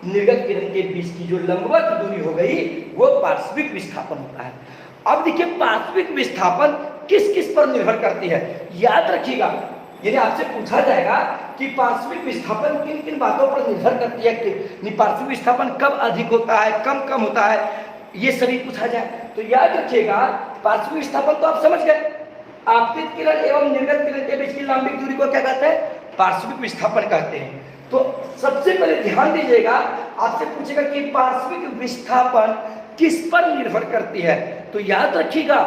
निर्गत किरण के बीच की जो लंबवत दूरी हो गई वो पार्श्विक विस्थापन होता है। अब देखिए पार्श्विक विस्थापन किस किस पर निर्भर करती है, याद रखिएगा। यदि आपसे पूछा जाएगा कि पार्श्विक विस्थापन किन किन बातों पर निर्भर करती है, कि पार्श्विक विस्थापन कब अधिक होता है, कम कम होता है, ये सभी पूछा जाए तो याद रखिएगा पार्श्विक विस्थापन तो आप समझ गए, आपतित किरण एवं निर्गत किरण के बीच की लंबित दूरी को क्या कहते हैं, पार्श्विक विस्थापन कहते हैं। तो सबसे पहले ध्यान दीजिएगा, आपसे पूछेगा कि पार्श्विक विस्थापन किस पर निर्भर करती है? तो याद रखिएगा,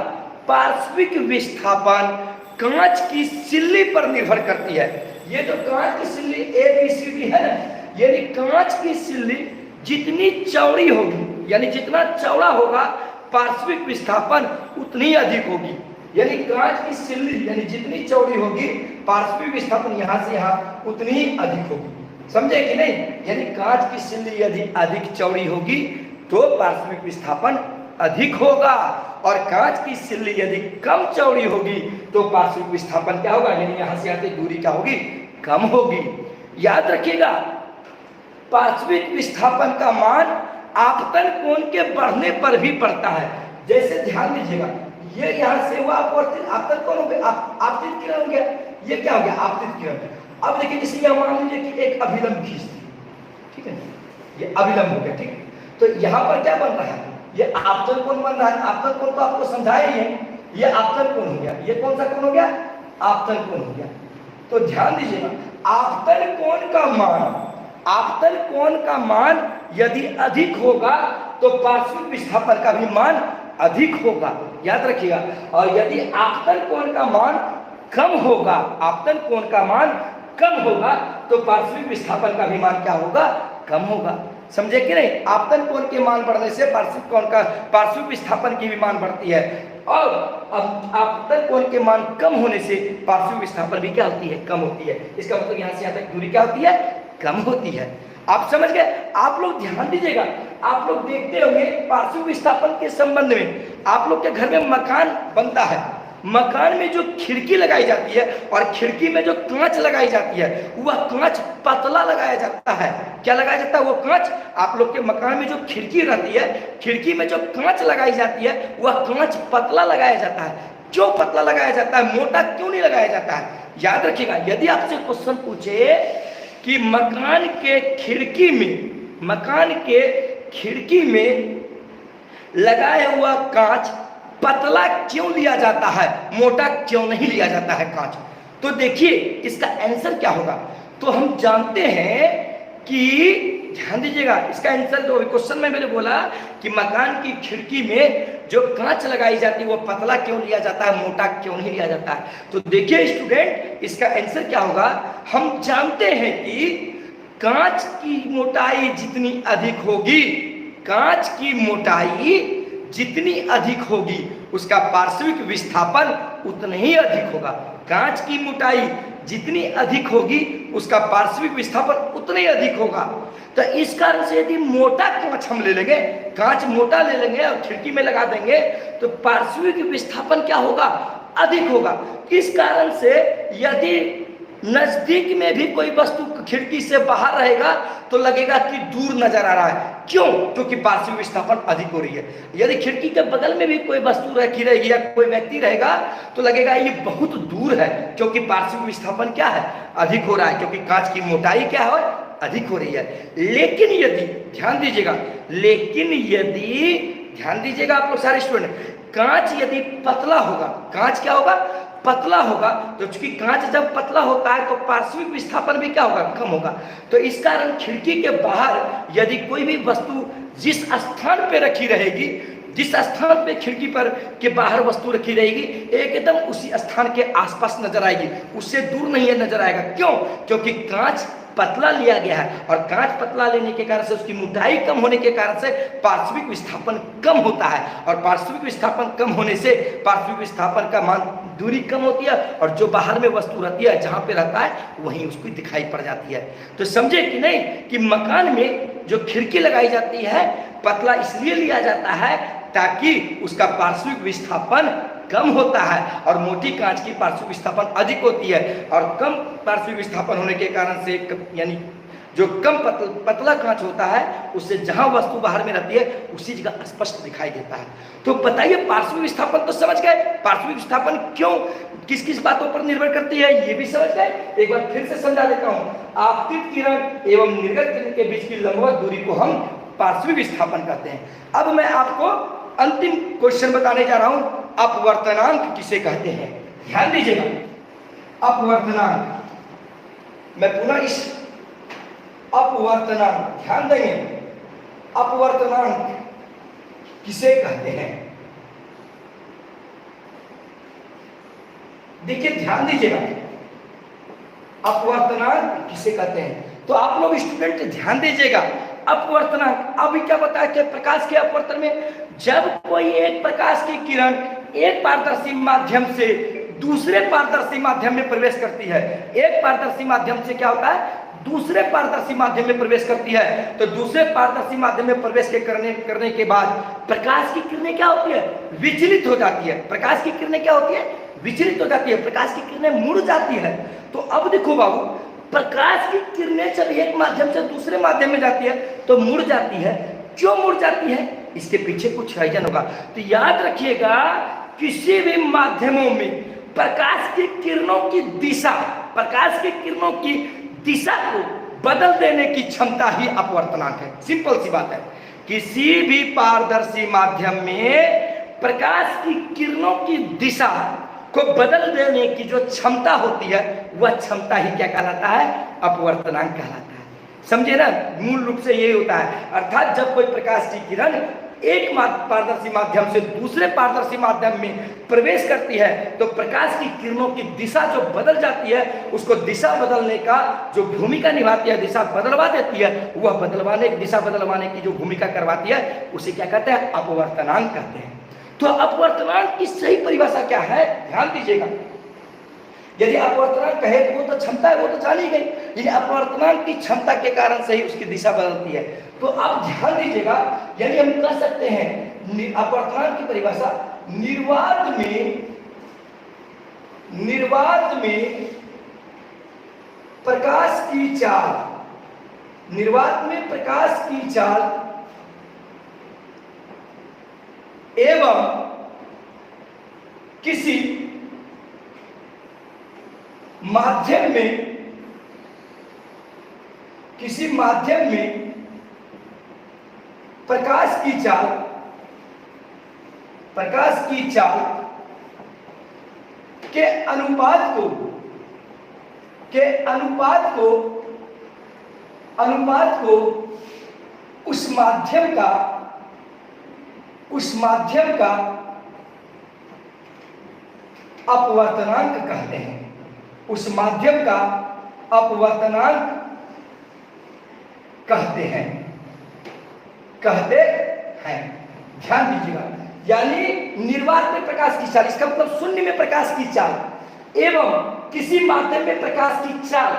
पार्श्विक विस्थापन कांच की सिल्ली पर निर्भर करती है। ये जो कांच की सिल्ली ABCD है ना, यानी कांच की सिल्ली जितनी चौड़ी होगी, यानी जितना चौड़ा होगा पार्श्विक विस्थापन उतनी अधिक होगी। यानी कांच की सिल्ली यानी जितनी चौड़ी होगी पार्श्विक विस्थापन यहां से यहां उतनी ही अधिक होगी। समझे कि नहीं? यानी कांच की सिल्ली यदि अधिक चौड़ी होगी तो पार्श्विक विस्थापन अधिक होगा, और कांच की सिल्ली यदि कम चौड़ी होगी तो पार्श्विक विस्थापन क्या होगा, यानी यहां से यहां तक दूरी क्या होगी, कम होगी। याद रखिएगा, पार्श्विक विस्थापन का मान आपतन कोण के बढ़ने पर भी बढ़ता है। जैसे ध्यान दीजिएगा, ये यहां से हुआ आपतन कोण हो गया, आपतित किरण हो गया, ये क्या हो गया, आपतित किरण। अब देखिए, जैसे यह मान लीजिए कि एक अभिलंब खींच दी, ठीक है, ये अभिलंब हो गया, ठीक है, तो यहां पर क्या बन रहा है, ये आपतन कोण बन रहा है। आपतन कोण तो आपको समझाया ही है, ये आपतन कोण हो गया। ये कौन सा कोण हो गया, आपतन कोण हो गया। तो ध्यान दीजिएगा, आपतन कोण का मान यदि अधिक होगा तो पार्श्विक विस्थापन का भी मान अधिक होगा, याद रखिएगा। और यदि आपतन कोण का मान कम होगा, आपतन कोण का मान कम होगा तो पार्श्विक विस्थापन का भी मान क्या होगा, कम होगा। समझे कि नहीं? आपतन कोण के मान बढ़ने से पार्श्विक विस्थापन की भी मान बढ़ती है, और अब आपतन कोण के मान कम होने से पार्श्विक विस्थापन भी क्या होती है, कम होती है। इसका मतलब यहां से यहां तक दूरी क्या होती है, कम होती है। आप समझ गए? आप लोग ध्यान दीजिएगा, आप लोग देखते होंगे पार्श्विक विस्थापन के संबंध में, आप लोग के घर में मकान बनता है, मकान में जो खिड़की लगाई जाती है और खिड़की में जो कांच लगाई जाती है, वह कांच पतला लगाया जाता है। क्या लगाया जाता है? वो कांच, आप लोग के मकान में जो खिड़की रहती है, खिड़की में जो कांच लगाई जाती है, वह कांच पतला लगाया जाता है। क्यों पतला लगाया जाता है, मोटा क्यों नहीं लगाया जाता है? याद रखिएगा, यदि आपसे क्वेश्चन पूछे कि मकान के खिड़की में लगाया हुआ कांच पतला क्यों लिया जाता है, मोटा क्यों नहीं लिया जाता है कांच, तो देखिए इसका आंसर क्या होगा। तो हम जानते हैं कि, ध्यान दीजिएगा, इसका आंसर जो क्वेश्चन में मैंने बोला कि मकान की खिड़की में जो कांच लगाई जाती है वो पतला क्यों लिया जाता है, मोटा क्यों नहीं लिया जाता है। तो देखिए स्टूडेंट, इसका आंसर क्या होगा। हम जानते हैं कि कांच की मोटाई जितनी अधिक होगी, कांच की मोटाई जितनी अधिक होगी उसका पार्श्विक विस्थापन उतना ही अधिक होगा। कांच की मोटाई जितनी अधिक होगी उसका पार्श्विक विस्थापन उतना ही अधिक होगा। तो इस कारण से यदि मोटा कांच हम ले लेंगे, कांच मोटा ले लेंगे और खिड़की में लगा देंगे तो पार्श्विक विस्थापन क्या होगा, अधिक होगा। इस कारण से यदि नजदीक में भी कोई वस्तु खिड़की से बाहर रहेगा तो लगेगा कि दूर नजर आ रहा है। क्यों? क्योंकि पार्श्विक विस्थापन अधिक हो रही है। यदि खिड़की के बगल में भी कोई वस्तु रखी रहेगी या कोई व्यक्ति रहेगा तो लगेगा ये बहुत दूर है, क्योंकि पार्श्विक विस्थापन क्या है, अधिक हो रहा है, क्योंकि कांच की मोटाई क्या है, अधिक हो रही है। लेकिन यदि ध्यान दीजिएगा आप लोग सारे स्टूडेंट, कांच यदि पतला होगा, कांच क्या होगा, पतला होगा, तो चूंकि कांच जब पतला होता है तो पार्श्विक विस्थापन भी क्या होगा, कम होगा। तो इस कारण खिड़की के बाहर यदि कोई भी वस्तु जिस स्थान पे रखी रहेगी, जिस स्थान पे खिड़की पर के बाहर वस्तु रखी रहेगी, एकदम उसी स्थान के आसपास नजर आएगी, उससे दूर नहीं नजर आएगा। क्यों? क्योंकि कांच पतला लिया गया है, और कांच पतला लेने के कारण से उसकी मोटाई कम होने के कारण से पार्श्विक विस्थापन कम होता है, और पार्श्विक विस्थापन कम होने से पार्श्विक विस्थापन का मान दूरी कम होती है, और जो बाहर में वस्तु रहती है जहां पे रहता है वहीं उसको दिखाई पड़ जाती है। तो समझे कि नहीं कि मकान में जो खिड़की लगाई जाती है पतला इसलिए लिया जाता है ताकि उसका पार्श्विक विस्थापन कम होता है, और मोटी कांच की पार्श्विक विस्थापन अधिक होती है, और कम पार्श्विक विस्थापन होने के कारण से यानी जो कम पतला कांच होता है उससे जहां वस्तु बाहर में रहती है उसी जगह स्पष्ट दिखाई देता है। तो बताइए पार्श्विक विस्थापन तो समझ गए, पार्श्विक विस्थापन क्यों किस किस बातों पर निर्भर करती है ये भी समझ गए। एक बार फिर से समझा देता हूं, आपतित किरण एवं निर्गत किरण के बीच की लंबवत दूरी को हम पार्श्विक विस्थापन कहते हैं। अब मैं आपको अंतिम क्वेश्चन बताने जा रहा हूं, अपवर्तनांक किसे कहते हैं। ध्यान दीजिएगा, अपवर्तनांक, मैं पुनः इस अपवर्तनांक ध्यान देंगे, अपवर्तनांक किसे कहते हैं? देखिए ध्यान दीजिएगा, अपवर्तनांक किसे कहते हैं? तो आप लोग स्टूडेंट ध्यान दीजिएगा, अपवर्तनांक अभी क्या बताया कि प्रकाश के अपवर्तन में जब कोई एक प्रकाश की किरण एक पारदर्शी माध्यम से दूसरे पारदर्शी माध्यम में प्रवेश करती है, एक पारदर्शी माध्यम से क्या होता है, दूसरे पारदर्शी माध्यम में प्रवेश करती है, तो दूसरे पारदर्शी माध्यम में प्रवेश करने के बाद प्रकाश की किरणें क्या होती है, विचलित हो जाती है। प्रकाश की किरणें क्या होती है, विचलित हो जाती है, प्रकाश की किरणें मुड़ जाती है। तो अब देखो बाबू, प्रकाश की किरणें जब एक माध्यम से दूसरे माध्यम में जाती है तो मुड़ जाती है। क्यों मुड़ जाती है, इसके पीछे कुछ रीजन होगा। तो याद रखिएगा, किसी भी माध्यमों में प्रकाश की किरणों की दिशा, प्रकाश की किरणों की दिशा को बदल देने की क्षमता ही अपवर्तनांक है। सिंपल सी बात है, किसी भी पारदर्शी माध्यम में प्रकाश की किरणों की दिशा को बदल देने की जो क्षमता होती है वह क्षमता ही क्या कहलाता है, अपवर्तनांक कहलाता है। समझे ना, मूल रूप से यही होता है। अर्थात जब कोई प्रकाश की किरण एक पारदर्शी माध्यम से दूसरे पारदर्शी माध्यम में प्रवेश करती है तो प्रकाश की किरणों की दिशा जो बदल जाती है, उसको दिशा बदलने का जो भूमिका निभाती है, दिशा बदलवा देती है, वह दिशा बदलवाने की जो भूमिका करवाती है उसे क्या कहते हैं, अपवर्तनांक कहते हैं। तो अपवर्तनांक की सही परिभाषा क्या है, ध्यान दीजिएगा। यदि अपवर्तनांक कहे तो वो तो क्षमता है, वो तो जानी गई, लेकिन अपवर्तनांक की क्षमता के कारण से ही उसकी दिशा बदलती है। तो आप ध्यान दीजिएगा, यानी हम कह सकते हैं अपवर्तनांक की परिभाषा, निर्वात में प्रकाश की चाल, निर्वात में प्रकाश की चाल एवं किसी माध्यम में प्रकाश की चाल के अनुपात को उस माध्यम का अपवर्तनांक कहते हैं। उस माध्यम का अपवर्तनांक कहते हैं। ध्यान दीजिएगा, यानी निर्वात में प्रकाश की चाल, इसका मतलब शून्य में प्रकाश की चाल एवं किसी माध्यम में प्रकाश की चाल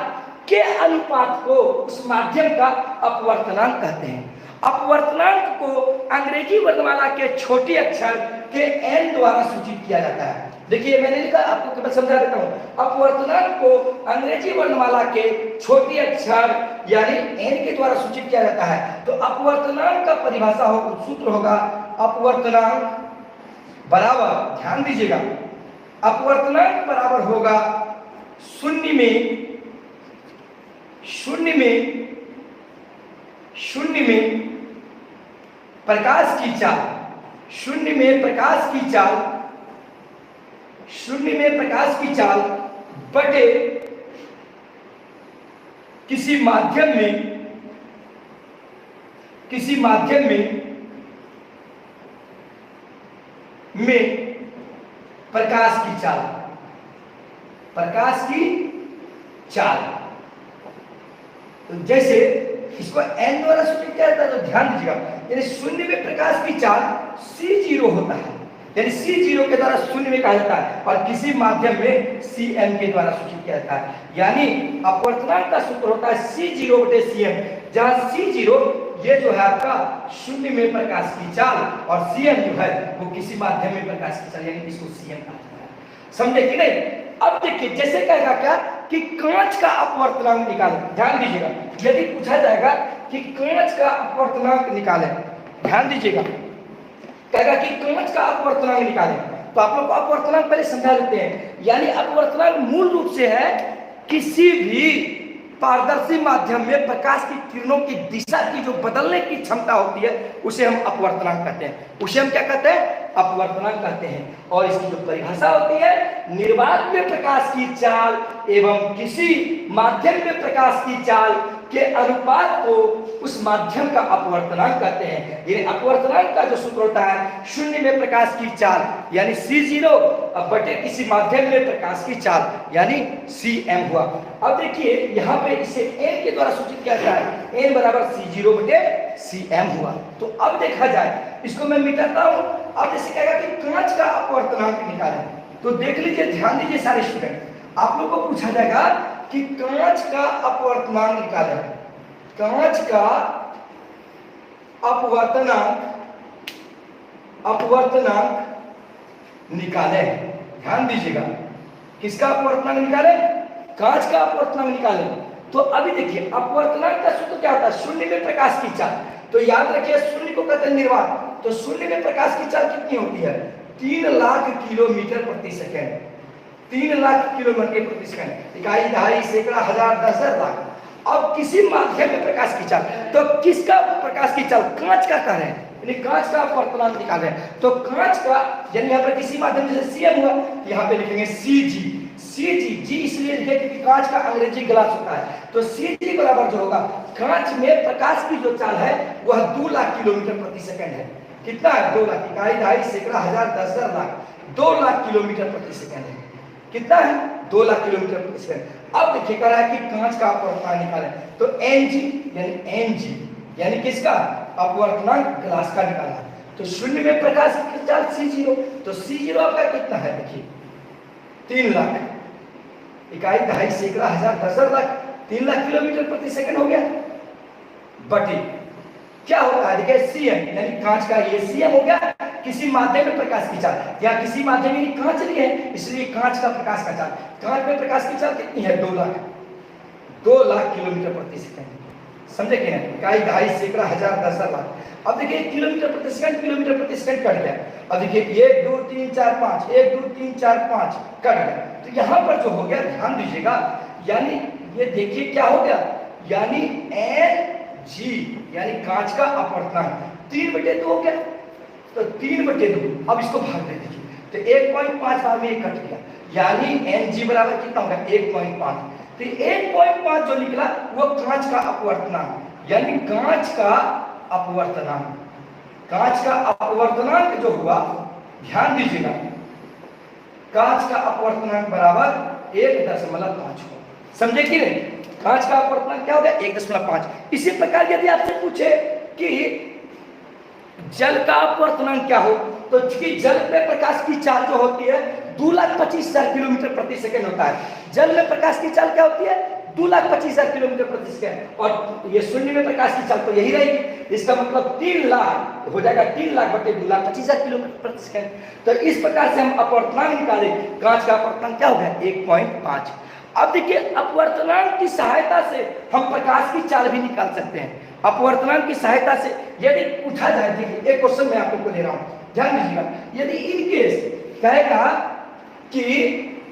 के अनुपात को उस माध्यम का अपवर्तनांक कहते हैं। अपवर्तनांक को अंग्रेजी वर्णमाला के छोटी अक्षर के n द्वारा सूचित किया जाता है। देखिए मैंने लिखा, आपको केवल समझा देता हूं। अपवर्तनांक को अंग्रेजी वर्णमाला के छोटी अक्षर यानी n के द्वारा सूचित किया जाता है। तो अपवर्तनांक का परिभाषा हो, सूत्र होगा, अपवर्तनांक बराबर, ध्यान दीजिएगा, अपवर्तनांक बराबर होगा शून्य में प्रकाश की चाल, शून्य में प्रकाश की चाल बटे किसी माध्यम में प्रकाश की चाल। तो जैसे इसको n द्वारा सूचित किया जाता है, तो ध्यान दीजिएगा, यानी शून्य में प्रकाश की चाल C0 होता है, यानी C0 के द्वारा शून्य में कहा जाता है, और किसी माध्यम में Cm के द्वारा सूचित किया जाता है। यानी अपवर्तनांक का सूत्र होता है C0 बटे Cm, जहां C0 ये जो है आपका शून्य में प्रकाश की चाल और Cm जो है वो किसी माध्यम में प्रकाश की चाल, यानी इसको Cm कहा जाता है। समझे कि नहीं? अब देखिए, जैसे कहेगा क्या कि कांच का अपवर्तनांक निकालें, ध्यान दीजिएगा, यदि पूछा जाएगा कि कांच का अपवर्तनांक निकालें, ध्यान दीजिएगा, कहेगा कि कांच का अपवर्तनांक निकालें, तो आप लोग को अपवर्तनांक पहले समझा लेते हैं। यानी अपवर्तनांक मूल रूप से है किसी भी पारदर्शी माध्यम में प्रकाश की किरणों की दिशा की जो बदलने की क्षमता होती है उसे हम अपवर्तनांक कहते हैं। उसे हम क्या कहते हैं? अपवर्तनांक कहते हैं। और इसकी जो परिभाषा होती है, निर्वात में प्रकाश की चाल एवं किसी माध्यम में प्रकाश की चाल के अनुपात को उस माध्यम का अपवर्तनांक कहते हैं। ये अपवर्तनांक का जो सूत्र होता है, शून्य में प्रकाश की चाल यानी C0 बटे किसी माध्यम में प्रकाश की चाल यानी Cm हुआ। अब देखिए यहाँ पे इसे n के द्वारा सूचित किया जाता है, n बराबर C0 बटे Cm हुआ। तो अब देखा जाए, इसको मैं मिटाता हूँ। अब जैसे कहेगा कि कांच का अपवर्तनांक निकालें, तो देख लीजिए, ध्यान दीजिए सारे स्टूडेंट, आप लोगों को पूछा जाएगा कि कांच का अपवर्तनांक निकालें। कांच का अपवर्तनांक निकालें, ध्यान दीजिएगा, किसका अपवर्तनांक निकालें? कांच का अपवर्तनांक निकालें। तो अभी देखिए, अपवर्तनांक का सूत्र क्या होता है? शून्य में प्रकाश की चाल। तो याद रखिए, शून्य को कहते हैं निर्वात। तो शून्य में प्रकाश की चाल कितनी होती है? 3 लाख किलोमीटर प्रति सेकेंड। 3 लाख किलोमीटर प्रति सेकंड, इकाई, दहाई, सैकड़ा, हजार, 10,000, लाख। अब किसी माध्यम में प्रकाश की चाल, तो किसका प्रकाश की चाल? कांच का कह रहे हैं, यानी कांच का अपवर्तनांक निकाल रहे हैं। तो कांच का यानी यहाँ पर किसी माध्यम से Cm हुआ, यहाँ पे लिखेंगे Cg। जी इसलिए लिखे क्योंकि कांच का अंग्रेजी ग्लास होता है। तो Cg बराबर जो होगा, कांच में प्रकाश की जो चाल है वह 2 लाख किलोमीटर प्रति सेकंड है। कितना है? 2 लाख, इकाई, दहाई, सैकड़ा, हजार, 10,000, लाख। 2 लाख किलोमीटर प्रति सेकंड है। कितना है? 2 लाख किलोमीटर प्रति सेकंड। अब देखिए कह रहा है कि कांच का अपवर्तनांक निकालें, तो Ng यानी किसका? अपवर्तनांक ग्लास का निकालना। तो शून्य में प्रकाश की चाल C0, तो C0 आपका कितना है? देखिए 3 लाख, इकाई, दहाई, सैकड़ा, हजार, 10,000, लाख। 3 लाख किलोमीटर प्रति सेकंड हो गया, बटे क्या होता है? देखिए Cm यानी कांच का ये Cm हो गया, किसी माध्यम में प्रकाश की चाल, या किसी माध्यम में कांच नहीं है इसलिए कांच का प्रकाश का चाल। कांच में प्रकाश की चाल कितनी है? 2 लाख किलोमीटर प्रति सेकंड। समझे कि नहीं? इकाई, दहाई, सैकड़ा, हजार, 10,000, लाख। अब देखिए किलोमीटर प्रति सेकंड कट गया। अब देखिए 1 2 3 4 5, 1 2 3 4 5 कट गया। तो यहाँ पर जो हो गया, ध्यान दीजिएगा, यानी ये देखिए क्या हो गया, यानी Ng यानी कांच का अपवर्तनांक 3/2 हो गया। तो 3/2, अब इसको भाग दे दीजिए, तो 1.5 भाग में 1 कट गया, यानी Ng बराबर कितना होगा? 1.5। तो 1.5 जो निकला वो कांच का अपवर्तनांक, यानी कांच का अपवर्तनांक। कांच का अपवर्तनांक जो हुआ, ध्यान दीजिएगा, कांच का अपवर्तनांक बराबर 1.5 हुआ। समझे कि नहीं? कांच का अपवर्तनांक क्या हो गया? 1.5। इसी प्रकार यदि आपसे पूछे कि जल का अपवर्तनांक क्या हो, तो चूंकि जल में प्रकाश की चाल जो होती है 2,25,000 किलोमीटर प्रति सेकंड होता है। जल में प्रकाश की चाल क्या होती है? 2,25,000 किलोमीटर प्रति सेकंड। और ये शून्य में प्रकाश की चाल तो यही रहेगी। इसका मतलब 3 लाख हो जाएगा, 3 लाख बटे 2,25,000 किलोमीटर प्रति सेकंड। तो इस प्रकार से हम अपवर्तनांक निकालें। कांच का अपवर्तनांक क्या हो गया? 1.5। अब देखिए, अपवर्तनांक की सहायता से हम प्रकाश की चाल भी निकाल सकते हैं। अपवर्तनांक की सहायता से यदि पूछा जाए, देखिए एक क्वेश्चन मैं आप लोग को दे रहा हूं, ध्यान दीजिएगा। यदि इन केस कहेगा कि,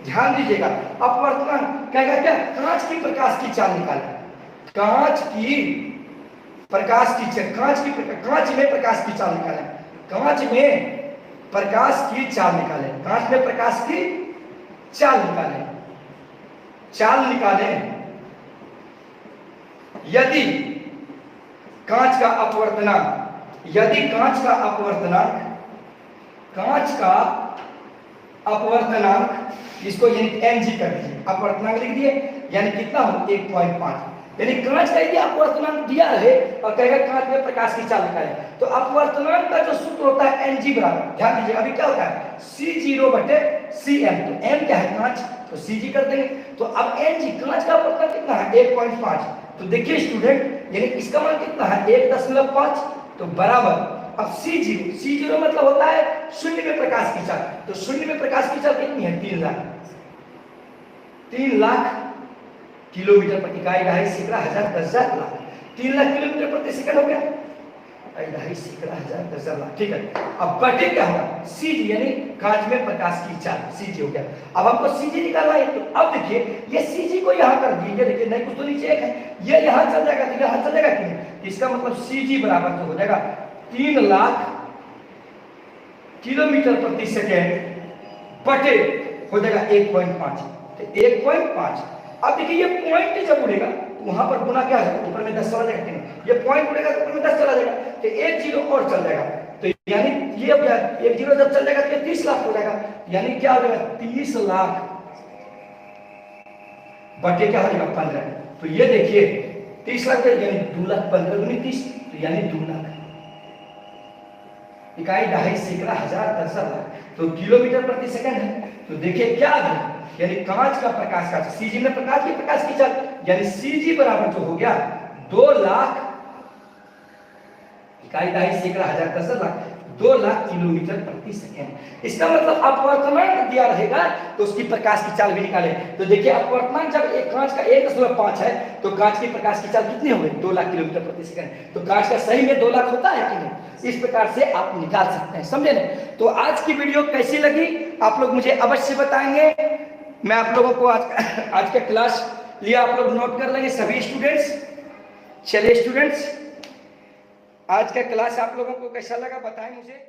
ध्यान दीजिएगा, अपवर्तनांक कहेगा क्या? कांच की प्रकाश की चाल निकालें। कांच में प्रकाश की चाल निकालें। कांच में प्रकाश की चाल निकालें। कांच में प्रकाश की चाल निकालें। यदि कांच का अपवर्तनांक इसको यानी Ng कर दीजिए, अपवर्तनांक लिख दिए, यानी कितना हो? 1.5। यानी कांच का यदि अपवर्तनांक दिया रहे और कहेगा कांच में प्रकाश की चाल निकालें, तो अपवर्तनांक का जो सूत्र होता है Ng बराबर, ध्यान दीजिए, अभी क्या होता है? C0 बटे Cm। तो m क्या है? कांच, तो Cg कर देंगे। तो अब Ng, कांच का अपवर्तनांक कितना है? 1.5। तो देखिए स्टूडेंट, यानी इसका मान कितना है? 1.5। तो बराबर, अब C0 मतलब होता है शून्य में प्रकाश की चाल। तो शून्य में प्रकाश की चाल कितनी है? 3 लाख किलोमीटर प्रति इकाई, दहाई, सैकड़ा, हजार, 10,000, लाख। 3 लाख किलोमीटर प्रति सेकंड हो गया, दहाई, सैकड़ा, हजार, 10,000, लाख। ठीक है। अब बटे क्या होगा? Cg यानी कांच में प्रकाश की चाल, Cg हो गया। अब हमको Cg निकालना है, तो अब देखिए ये Cg को यहाँ कर दीजिए, देखिए नहीं कुछ तो नीचे एक है, ये यहाँ चल जाएगा, तो यहाँ चल जाएगा कि नहीं? इसका मतलब Cg बराबर तो हो जाएगा 3 लाख किलोमीटर प्रति सेकेंड बटे हो जाएगा 1.5। तो 1.5। अब देखिए ये पॉइंट जब उड़ेगा तो वहां पर गुना क्या है, ऊपर में 10 चला जाएगा कि नहीं, ये पॉइंट उड़ेगा तो ऊपर में 10 चला जाएगा, तो एक जीरो और चल जाएगा, तो यानी ये क्या, एक जीरो जब चल जाएगा तो ये 30 लाख हो जाएगा, यानी क्या हो जाएगा 30 लाख बटे क्या हो जाएगा 15। तो ये देखिए 30 लाख यानी 2 लाख 15 दूनी 30, तो यानी 2 लाख। इकाई दहाई सैकड़ा हजार दर्शन लाख, तो किलोमीटर प्रति सेकंड है। तो देखिए क्या है, यानी कांच का प्रकाश का सीजी में प्रकाश की चाल, यानी सीजी बराबर जो हो गया 2 लाख इकाई दहाई सैकड़ा हजार दर्शन लाख, 2 लाख किलोमीटर प्रति सेकंड। इसका मतलब अपवर्तनांक दिया रहेगा तो उसकी प्रकाश की चाल भी निकाले। तो देखिए अपवर्तनांक जब एक कांच का 1.5 है तो कांच की प्रकाश की चाल कितनी हो गई, 2 लाख किलोमीटर प्रति सेकंड। तो कांच का सही में 2 लाख होता है कि नहीं, इस प्रकार से आप निकाल सकते हैं, समझे ना। तो आज की वीडियो कैसी लगी आप लोग मुझे अवश्य बताएंगे। मैं आप लोगों को आज का क्लास लिया, आप लोग नोट कर लेंगे सभी स्टूडेंट्स। चलिए स्टूडेंट्स, आज का क्लास आप लोगों को कैसा लगा बताएं मुझे।